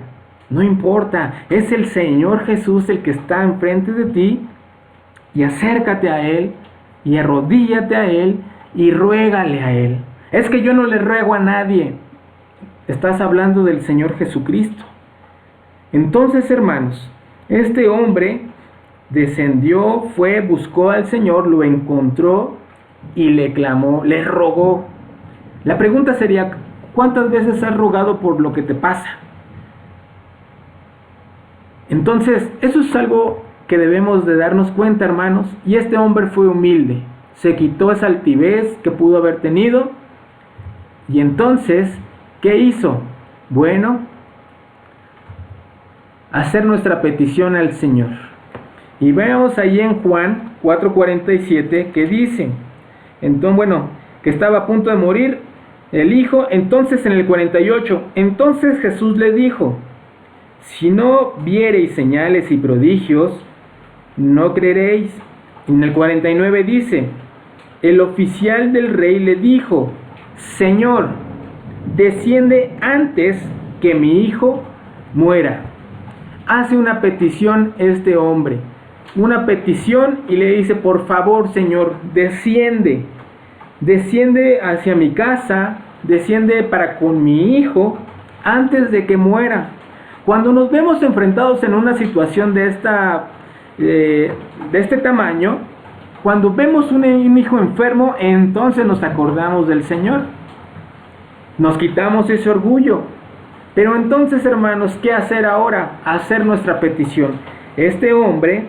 no importa, es el Señor Jesús el que está enfrente de ti, y acércate a Él y arrodíllate a Él y ruégale a Él. Es que yo no le ruego a nadie, estás hablando del Señor Jesucristo. Entonces, hermanos, este hombre descendió, fue, buscó al Señor, lo encontró y le clamó, le rogó. La pregunta sería, ¿cuántas veces has rogado por lo que te pasa? Entonces, eso es algo que debemos de darnos cuenta, hermanos. Y este hombre fue humilde, se quitó esa altivez que pudo haber tenido. Y entonces, ¿qué hizo? Bueno, hacer nuestra petición al Señor. Y veamos ahí en Juan 4:47 que dice, entonces, que estaba a punto de morir el hijo. Entonces en el 48, entonces Jesús le dijo, si no viereis señales y prodigios, no creeréis. En el 49 dice, el oficial del rey le dijo, Señor, desciende antes que mi hijo muera. Hace una petición este hombre, una petición, y le dice, por favor, Señor, desciende hacia mi casa, desciende para con mi hijo antes de que muera. Cuando nos vemos enfrentados en una situación de este tamaño, cuando vemos un hijo enfermo, entonces nos acordamos del Señor, nos quitamos ese orgullo. Pero entonces, hermanos, ¿qué hacer ahora? Hacer nuestra petición. Este hombre,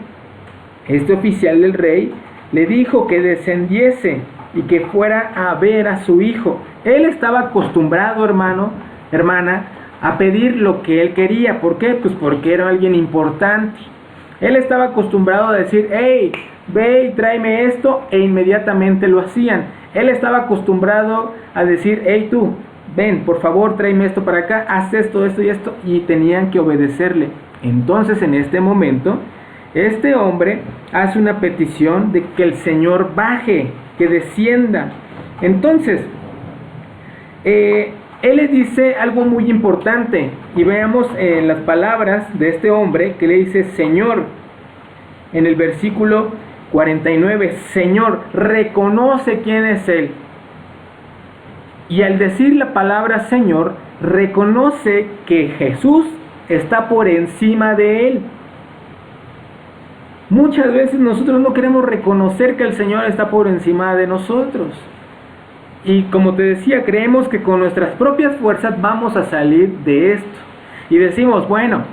este oficial del rey, le dijo que descendiese y que fuera a ver a su hijo. Él estaba acostumbrado, hermana, a pedir lo que él quería. ¿Por qué? Pues porque era alguien importante. Él estaba acostumbrado a decir, hey, ve y tráeme esto, e inmediatamente lo hacían. Él estaba acostumbrado a decir, hey tú, ven, por favor, tráeme esto para acá, haz esto, esto y esto, y tenían que obedecerle. Entonces, en este momento, este hombre hace una petición de que el Señor baje, que descienda. Entonces, él le dice algo muy importante. Y veamos las palabras de este hombre que le dice Señor. En el versículo 49, Señor, reconoce quién es Él. Y al decir la palabra Señor, reconoce que Jesús está por encima de Él. Muchas veces nosotros no queremos reconocer que el Señor está por encima de nosotros. Y como te decía, creemos que con nuestras propias fuerzas vamos a salir de esto. Y decimos, bueno,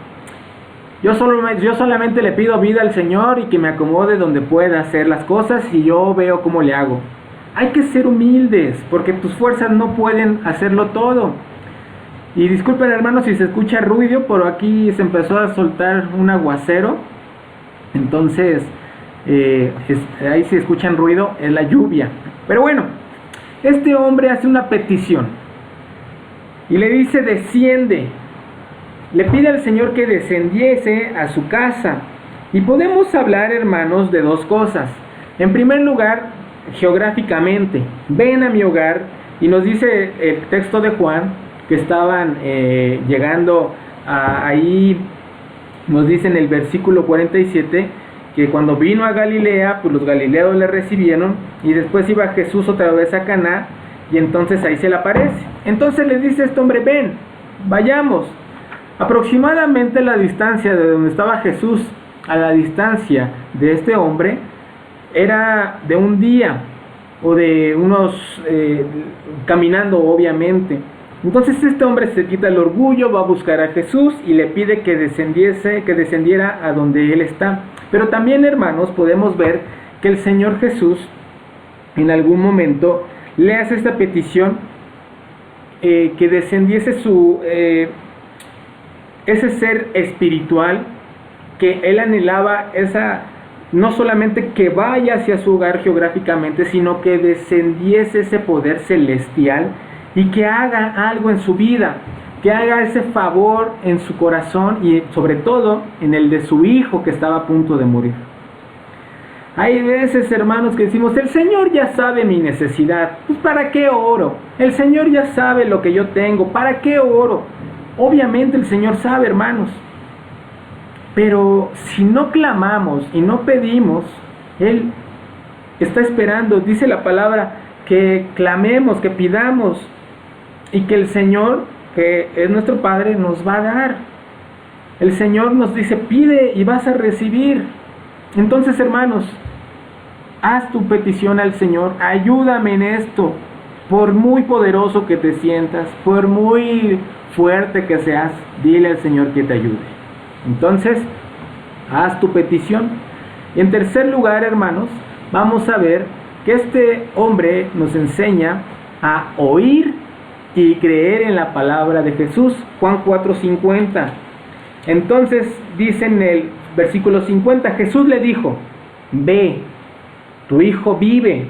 yo solamente le pido vida al Señor y que me acomode donde pueda hacer las cosas y yo veo cómo le hago. Hay que ser humildes porque tus fuerzas no pueden hacerlo todo. Y disculpen hermanos si se escucha ruido, pero aquí se empezó a soltar un aguacero. Entonces, ahí si escuchan ruido es la lluvia. Pero bueno, este hombre hace una petición y le dice desciende. Le pide al Señor que descendiese a su casa. Y podemos hablar, hermanos, de dos cosas. En primer lugar, geográficamente, ven a mi hogar. Y nos dice el texto de Juan que estaban llegando ahí, nos dice en el versículo 47, que cuando vino a Galilea, pues los galileos le recibieron. Y después iba Jesús otra vez a Caná, y entonces ahí se le aparece. Entonces le dice a este hombre, ven, vayamos. Aproximadamente la distancia de donde estaba Jesús a la distancia de este hombre era de un día o de unos caminando obviamente. Entonces este hombre se quita el orgullo, va a buscar a Jesús y le pide que descendiera a donde él está. Pero también, hermanos, podemos ver que el Señor Jesús en algún momento le hace esta petición, que descendiese ese ser espiritual que él anhelaba, no solamente que vaya hacia su hogar geográficamente, sino que descendiese ese poder celestial y que haga algo en su vida, que haga ese favor en su corazón y sobre todo en el de su hijo que estaba a punto de morir. Hay veces, hermanos, que decimos, el Señor ya sabe mi necesidad, pues ¿para qué oro? El Señor ya sabe lo que yo tengo, ¿para qué oro? Obviamente el Señor sabe, hermanos, pero si no clamamos y no pedimos, Él está esperando. Dice la palabra que clamemos, que pidamos y que el Señor, que es nuestro Padre, nos va a dar. El Señor nos dice, pide y vas a recibir. Entonces, hermanos, haz tu petición al Señor, ayúdame en esto, por muy poderoso que te sientas, por muy fuerte que seas, dile al Señor que te ayude. Entonces, haz tu petición. Y en tercer lugar, hermanos, vamos a ver que este hombre nos enseña a oír y creer en la palabra de Jesús. Juan 4:50. Entonces dice en el versículo 50, Jesús le dijo, ve, tu hijo vive.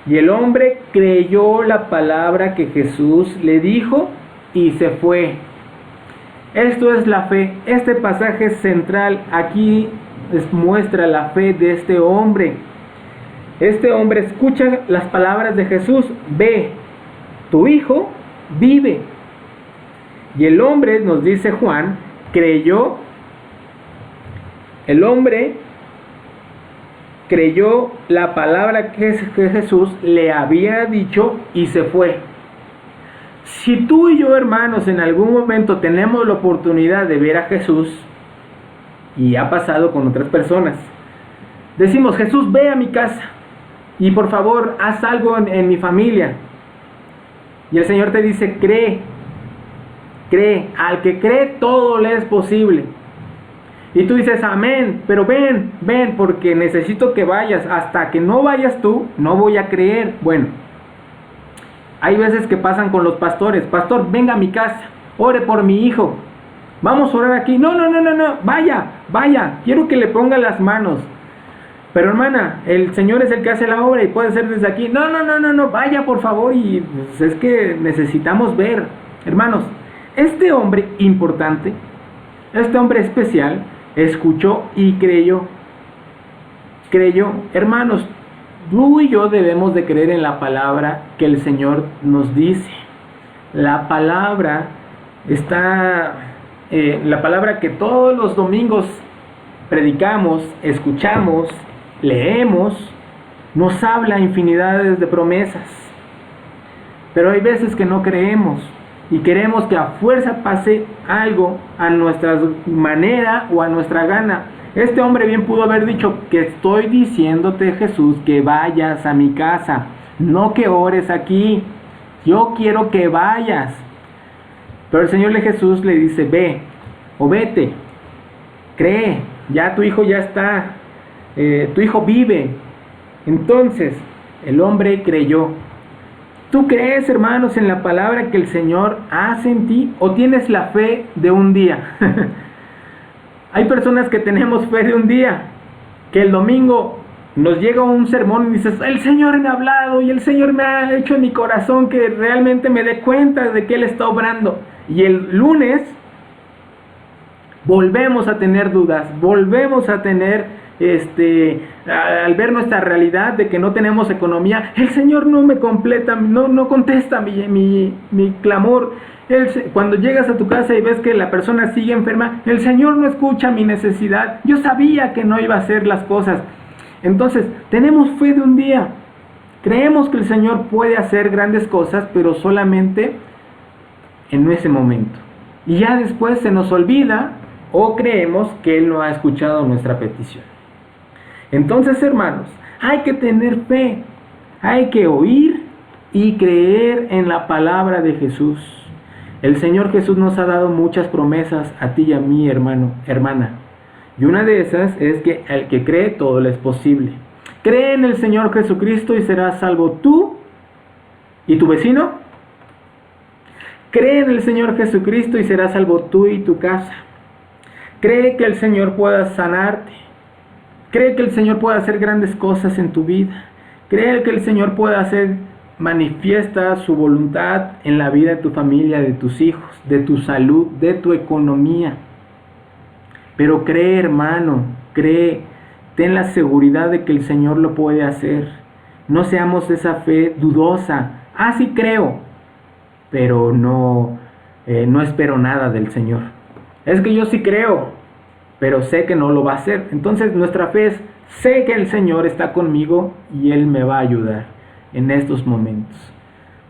Y el hombre creyó la palabra que Jesús le dijo y se fue. Esto es la fe. Este pasaje central aquí muestra la fe de este hombre. Este hombre escucha las palabras de Jesús, ve, tu hijo vive. Y el hombre, nos dice Juan, creyó. El hombre creyó la palabra que Jesús le había dicho y se fue. Si tú y yo, hermanos, en algún momento tenemos la oportunidad de ver a Jesús, y ha pasado con otras personas, decimos, Jesús, ve a mi casa y por favor haz algo en mi familia. Y el Señor te dice, cree, al que cree todo le es posible. Y tú dices, amén, pero ven, porque necesito que vayas. Hasta que no vayas tú, no voy a creer. Bueno, hay veces que pasan con los pastores, pastor, venga a mi casa, ore por mi hijo, vamos a orar aquí. No, vaya, quiero que le ponga las manos. Pero hermana, el Señor es el que hace la obra y puede ser desde aquí. No, vaya por favor. Y pues, es que necesitamos ver. Hermanos, este hombre importante, este hombre especial, escuchó y creyó. Hermanos, tú y yo debemos de creer en la palabra que el Señor nos dice. la palabra está, la palabra que todos los domingos predicamos, escuchamos, leemos, nos habla infinidades de promesas. Pero hay veces que no creemos y queremos que a fuerza pase algo a nuestra manera o a nuestra gana. Este hombre bien pudo haber dicho: que estoy diciéndote, Jesús, que vayas a mi casa, no que ores aquí. Yo quiero que vayas. Pero el Señor Jesús le dice: ve o vete, cree, ya tu hijo ya está, tu hijo vive. Entonces el hombre creyó. ¿Tú crees, hermanos, en la palabra que el Señor hace en ti, o tienes la fe de un día? Hay personas que tenemos fe de un día, que el domingo nos llega un sermón y dices: el Señor me ha hablado y el Señor me ha hecho en mi corazón que realmente me dé cuenta de que Él está obrando. Y el lunes volvemos a tener dudas, volvemos a tener al ver nuestra realidad de que no tenemos economía, el Señor no me completa, no contesta mi clamor. Cuando llegas a tu casa y ves que la persona sigue enferma, el Señor no escucha mi necesidad. Yo sabía que no iba a hacer las cosas. Entonces, tenemos fe de un día. Creemos que el Señor puede hacer grandes cosas, pero solamente en ese momento. Y ya después se nos olvida, o creemos que Él no ha escuchado nuestra petición. Entonces, hermanos, hay que tener fe, hay que oír y creer en la palabra de Jesús. El Señor Jesús nos ha dado muchas promesas a ti y a mí, hermano, hermana. Y una de esas es que al que cree, todo le es posible. Cree en el Señor Jesucristo y serás salvo tú y tu vecino. Cree en el Señor Jesucristo y serás salvo tú y tu casa. Cree que el Señor pueda sanarte. Cree que el Señor puede hacer grandes cosas en tu vida. Cree que el Señor puede hacer manifiesta su voluntad en la vida de tu familia, de tus hijos, de tu salud, de tu economía. Pero cree, hermano, cree. Ten la seguridad de que el Señor lo puede hacer. No seamos esa fe dudosa. Sí creo, pero no espero nada del Señor. Es que yo sí creo, pero sé que no lo va a hacer. Entonces nuestra fe es: sé que el Señor está conmigo y Él me va a ayudar en estos momentos.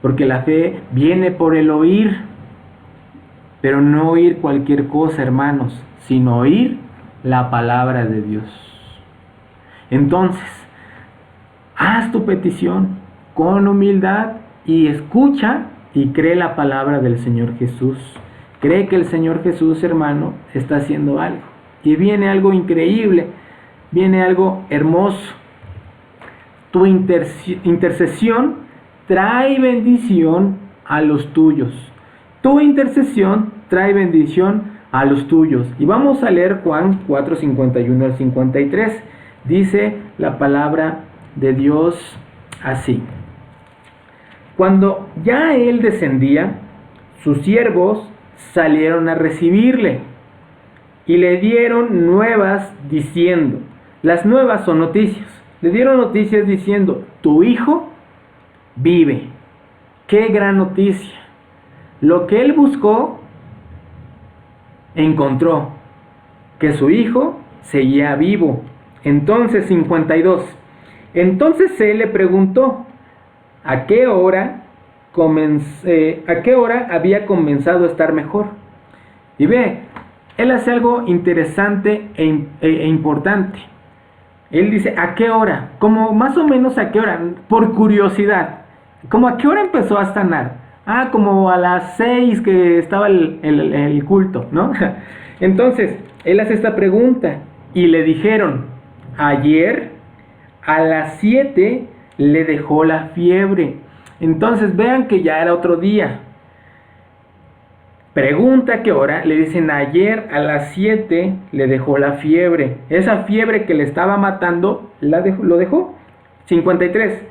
Porque la fe viene por el oír, pero no oír cualquier cosa, hermanos, sino oír la palabra de Dios. Entonces, haz tu petición con humildad y escucha y cree la palabra del Señor Jesús. Cree que el Señor Jesús, hermano, está haciendo algo. Y viene algo increíble, viene algo hermoso. Tu intercesión trae bendición a los tuyos. Tu intercesión trae bendición a los tuyos. Y vamos a leer Juan 4:51 al 53. Dice la palabra de Dios así: cuando ya Él descendía, sus siervos salieron a recibirle y le dieron nuevas diciendo, las nuevas son noticias, le dieron noticias diciendo: tu hijo vive. ¡Qué gran noticia! Lo que él buscó, encontró, que su hijo seguía vivo. Entonces, 52. Entonces él le preguntó: ¿a qué hora había comenzado a estar mejor? Y ve, él hace algo interesante e importante. Él dice: ¿a qué hora? Como más o menos a qué hora, por curiosidad. ¿Cómo a qué hora empezó a sanar? Como a las 6 que estaba el culto, ¿no? Entonces, él hace esta pregunta y le dijeron: ayer a las 7 le dejó la fiebre. Entonces vean que ya era otro día. Pregunta a qué hora, le dicen: ayer a las 7 le dejó la fiebre. Esa fiebre que le estaba matando, lo dejó. 53.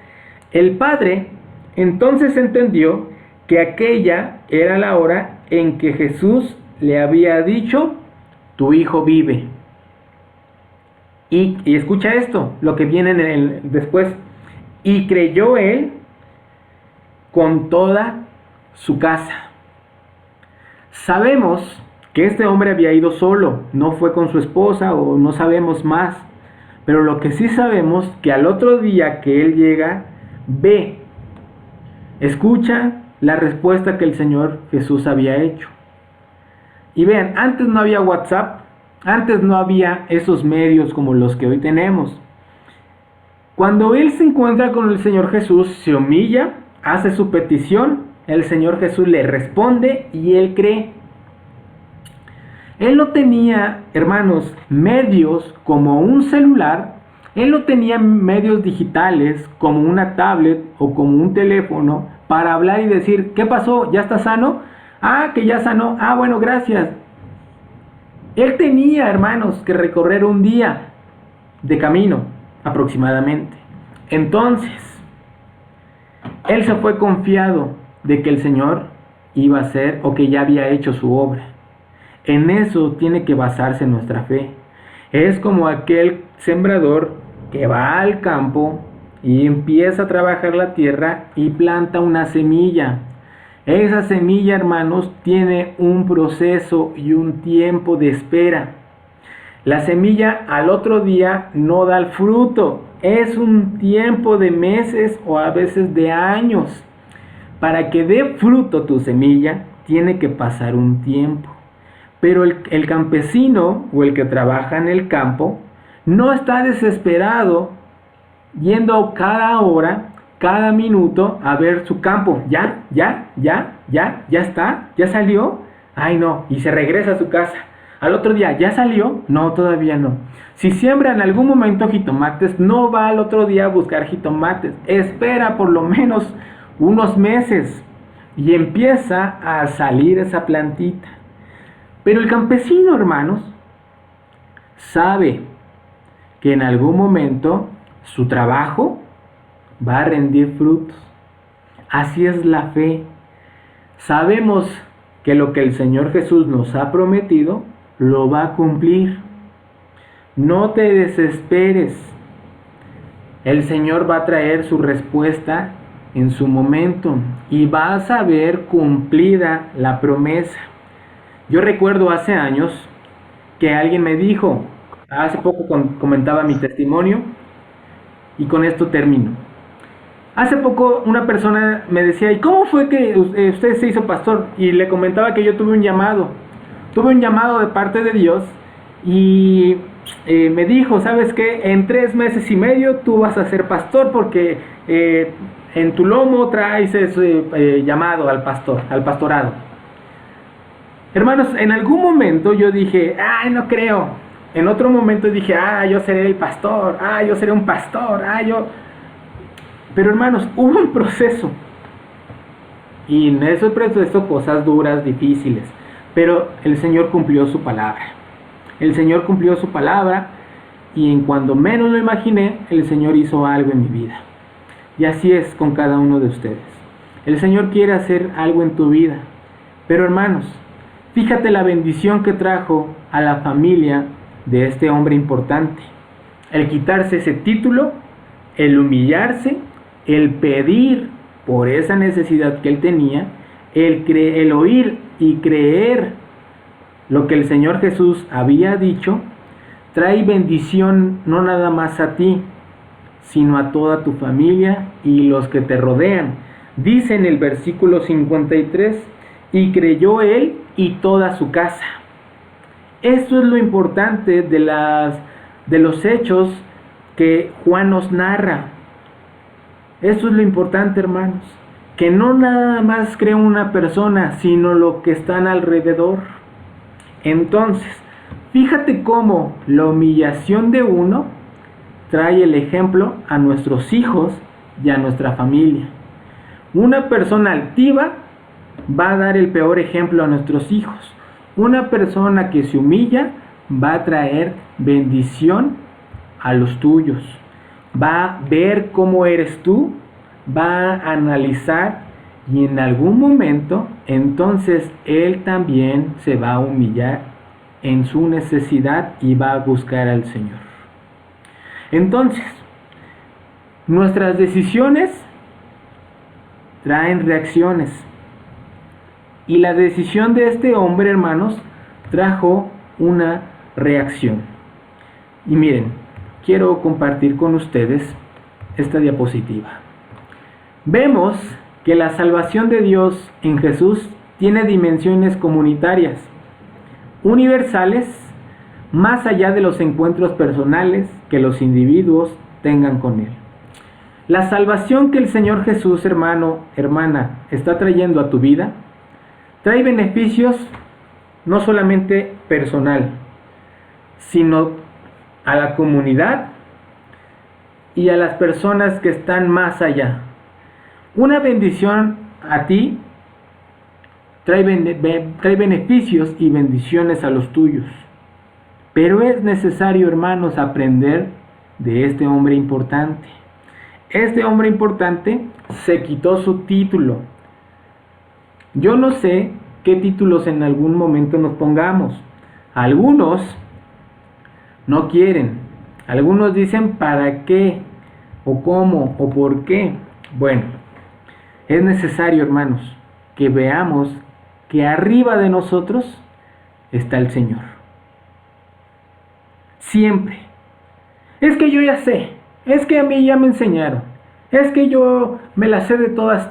El padre entonces entendió que aquella era la hora en que Jesús le había dicho: tu hijo vive. Y escucha esto, lo que viene después. Y creyó él con toda su casa. Sabemos que este hombre había ido solo, no fue con su esposa o no sabemos más. Pero lo que sí sabemos que al otro día que él llega, escucha la respuesta que el Señor Jesús había hecho. Y vean, antes no había WhatsApp, antes no había esos medios como los que hoy tenemos. Cuando él se encuentra con el Señor Jesús, se humilla, hace su petición, el Señor Jesús le responde y él cree. Él no tenía, hermanos, medios como un celular, él no tenía medios digitales como una tablet o como un teléfono para hablar y decir, ¿qué pasó? ¿Ya está sano? Ah, que ya sanó. Ah, bueno, gracias. Él tenía, hermanos, que recorrer un día de camino aproximadamente. Entonces, él se fue confiado de que el Señor iba a hacer o que ya había hecho su obra. En eso tiene que basarse nuestra fe. Es como aquel sembrador que va al campo y empieza a trabajar la tierra y planta una semilla. Esa semilla, hermanos, tiene un proceso y un tiempo de espera. La semilla al otro día no da el fruto. Es un tiempo de meses o a veces de años. Para que dé fruto tu semilla, tiene que pasar un tiempo. Pero el campesino o el que trabaja en el campo no está desesperado yendo cada hora, cada minuto a ver su campo. Ya está, ya salió. Ay no, y se regresa a su casa. Al otro día, ¿ya salió? No, todavía no. Si siembra en algún momento jitomates, no va al otro día a buscar jitomates. Espera por lo menos unos meses y empieza a salir esa plantita. Pero el campesino, hermanos, sabe que en algún momento su trabajo va a rendir frutos. Así es la fe. Sabemos que lo que el Señor Jesús nos ha prometido, lo va a cumplir. No te desesperes. El Señor va a traer su respuesta en su momento y vas a ver cumplida la promesa. Yo recuerdo hace años que alguien me dijo, hace poco comentaba mi testimonio y con esto termino. Hace poco una persona me decía, ¿y cómo fue que usted se hizo pastor? Y le comentaba que yo tuve un llamado de parte de Dios y me dijo, ¿sabes qué? En 3 meses y medio tú vas a ser pastor porque en tu lomo traes ese llamado al pastorado. Hermanos, en algún momento yo dije, ay, no creo. En otro momento dije, yo seré el pastor, yo seré un pastor, Pero hermanos, hubo un proceso. Y en ese proceso cosas duras, difíciles. Pero el Señor cumplió su palabra. El Señor cumplió su palabra y en cuando menos lo imaginé, el Señor hizo algo en mi vida. Y así es con cada uno de ustedes. El Señor quiere hacer algo en tu vida. Pero hermanos, fíjate la bendición que trajo a la familia de este hombre importante. El quitarse ese título, el humillarse, el pedir por esa necesidad que él tenía, el oír y creer lo que el Señor Jesús había dicho, trae bendición no nada más a ti, sino a toda tu familia y los que te rodean. Dice en el versículo 53, y creyó él y toda su casa. Esto es lo importante de los hechos que Juan nos narra. Esto es lo importante, hermanos, que no nada más cree una persona, sino lo que están alrededor. Entonces, fíjate cómo la humillación de uno trae el ejemplo a nuestros hijos y a nuestra familia. Una persona altiva va a dar el peor ejemplo a nuestros hijos. Una persona que se humilla va a traer bendición a los tuyos. Va a ver cómo eres tú, va a analizar y en algún momento entonces él también se va a humillar en su necesidad y va a buscar al Señor. Entonces, nuestras decisiones traen reacciones. Y la decisión de este hombre, hermanos, trajo una reacción. Y miren, quiero compartir con ustedes esta diapositiva. Vemos que la salvación de Dios en Jesús tiene dimensiones comunitarias, universales, más allá de los encuentros personales que los individuos tengan con Él. La salvación que el Señor Jesús, hermano, hermana, está trayendo a tu vida, trae beneficios no solamente personal, sino a la comunidad y a las personas que están más allá. Una bendición a ti trae beneficios y bendiciones a los tuyos. Pero es necesario, hermanos, aprender de este hombre importante. Este hombre importante se quitó su título. Yo no sé qué títulos en algún momento nos pongamos. Algunos no quieren. Algunos dicen para qué, o cómo, o por qué. Bueno, es necesario, hermanos, que veamos que arriba de nosotros está el Señor. Siempre. Es que yo ya sé. Es que a mí ya me enseñaron. Es que yo me la sé de todas.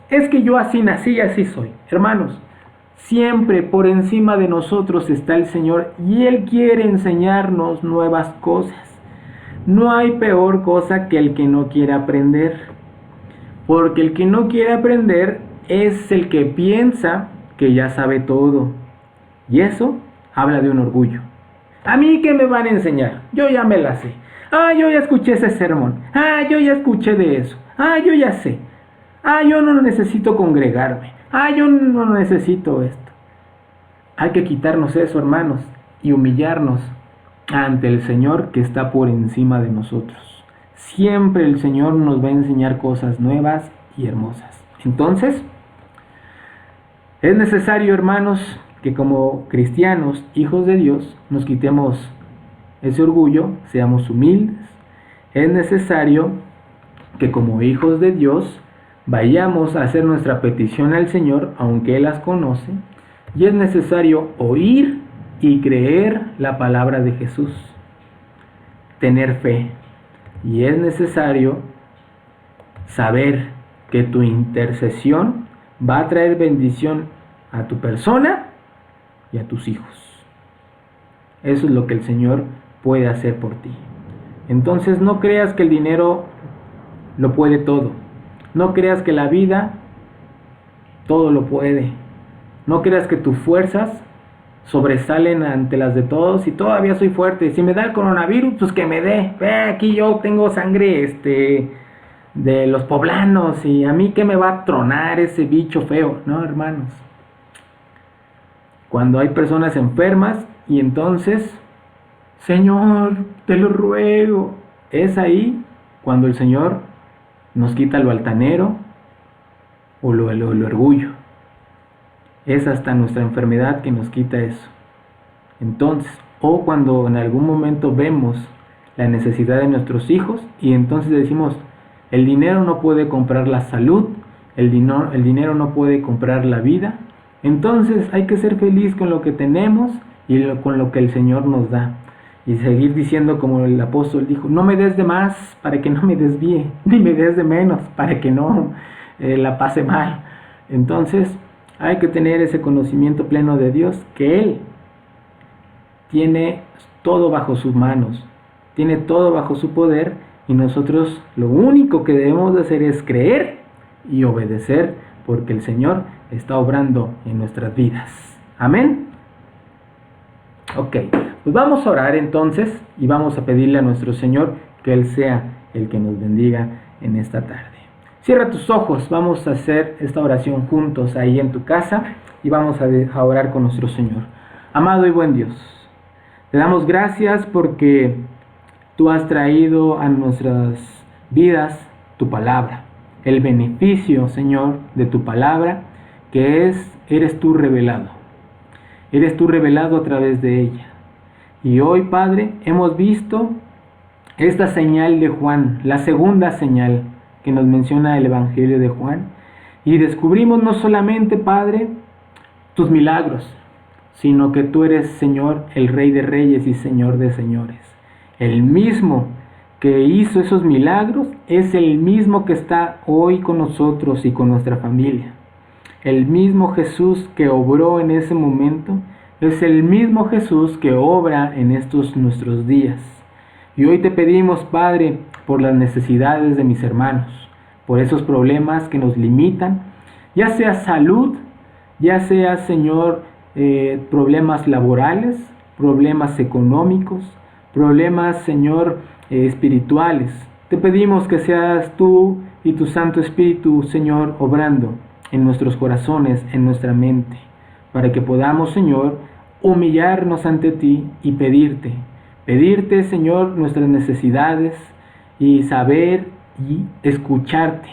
Es que yo así nací y así soy. Hermanos, siempre por encima de nosotros está el Señor y Él quiere enseñarnos nuevas cosas. No hay peor cosa que el que no quiere aprender. Porque el que no quiere aprender es el que piensa que ya sabe todo. Y eso habla de un orgullo. ¿A mí qué me van a enseñar? Yo ya me la sé. Yo ya escuché ese sermón. Yo ya escuché de eso. Yo ya sé. Yo no necesito congregarme. Yo no necesito esto. Hay que quitarnos eso, hermanos, y humillarnos ante el Señor que está por encima de nosotros. Siempre el Señor nos va a enseñar cosas nuevas y hermosas. Entonces, es necesario, hermanos, que como cristianos, hijos de Dios, nos quitemos ese orgullo, seamos humildes. Es necesario que como hijos de Dios vayamos a hacer nuestra petición al Señor, aunque Él las conoce. Y es necesario oír y creer la palabra de Jesús, tener fe. Y es necesario saber que tu intercesión va a traer bendición a tu persona y a tus hijos. Eso es lo que el Señor puede hacer por ti. Entonces no creas que el dinero lo puede todo. No creas que la vida todo lo puede. No creas que tus fuerzas sobresalen ante las de todos y todavía soy fuerte. Si me da el coronavirus, pues que me dé. Aquí yo tengo sangre de los poblanos y a mí que me va a tronar ese bicho feo. No, hermanos. Cuando hay personas enfermas y entonces, Señor, te lo ruego, es ahí cuando el Señor nos quita lo altanero o el orgullo. Es hasta nuestra enfermedad que nos quita eso. Entonces, o cuando en algún momento vemos la necesidad de nuestros hijos y entonces decimos, el dinero no puede comprar la salud, el dinero no puede comprar la vida. Entonces hay que ser feliz con lo que tenemos y con lo que el Señor nos da. Y seguir diciendo como el apóstol dijo, no me des de más para que no me desvíe, ni me des de menos para que no la pase mal. Entonces hay que tener ese conocimiento pleno de Dios, que Él tiene todo bajo sus manos, tiene todo bajo su poder, y nosotros lo único que debemos de hacer es creer y obedecer, porque el Señor está obrando en nuestras vidas. Amén. Ok, pues vamos a orar entonces y vamos a pedirle a nuestro Señor que Él sea el que nos bendiga en esta tarde. Cierra tus ojos, vamos a hacer esta oración juntos ahí en tu casa y vamos a orar con nuestro Señor. Amado y buen Dios, te damos gracias porque tú has traído a nuestras vidas tu palabra, el beneficio, Señor, de tu palabra, que eres tú revelado. Eres tú revelado a través de ella. Y hoy, Padre, hemos visto esta señal de Juan, la segunda señal que nos menciona el Evangelio de Juan. Y descubrimos no solamente, Padre, tus milagros, sino que tú eres, Señor, el Rey de Reyes y Señor de Señores. El mismo que hizo esos milagros es el mismo que está hoy con nosotros y con nuestra familia. El mismo Jesús que obró en ese momento es el mismo Jesús que obra en estos nuestros días. Y hoy te pedimos, Padre, por las necesidades de mis hermanos, por esos problemas que nos limitan, ya sea salud, ya sea, Señor, problemas laborales, problemas económicos, problemas, Señor, espirituales. Te pedimos que seas tú y tu Santo Espíritu, Señor, obrando en nuestros corazones, en nuestra mente, para que podamos, Señor, humillarnos ante ti y pedirte, Señor, nuestras necesidades y saber y escucharte,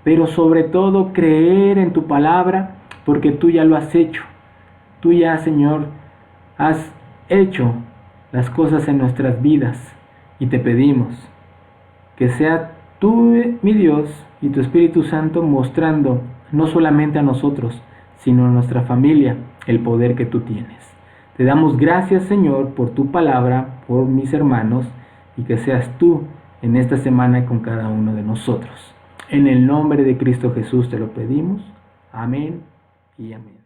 pero sobre todo creer en tu palabra, porque tú ya lo has hecho. Tú ya, Señor, has hecho las cosas en nuestras vidas y te pedimos que sea tú, mi Dios, y tu Espíritu Santo mostrando no solamente a nosotros, sino a nuestra familia el poder que tú tienes. Te damos gracias, Señor, por tu palabra, por mis hermanos, y que seas tú en esta semana con cada uno de nosotros. En el nombre de Cristo Jesús te lo pedimos. Amén y amén.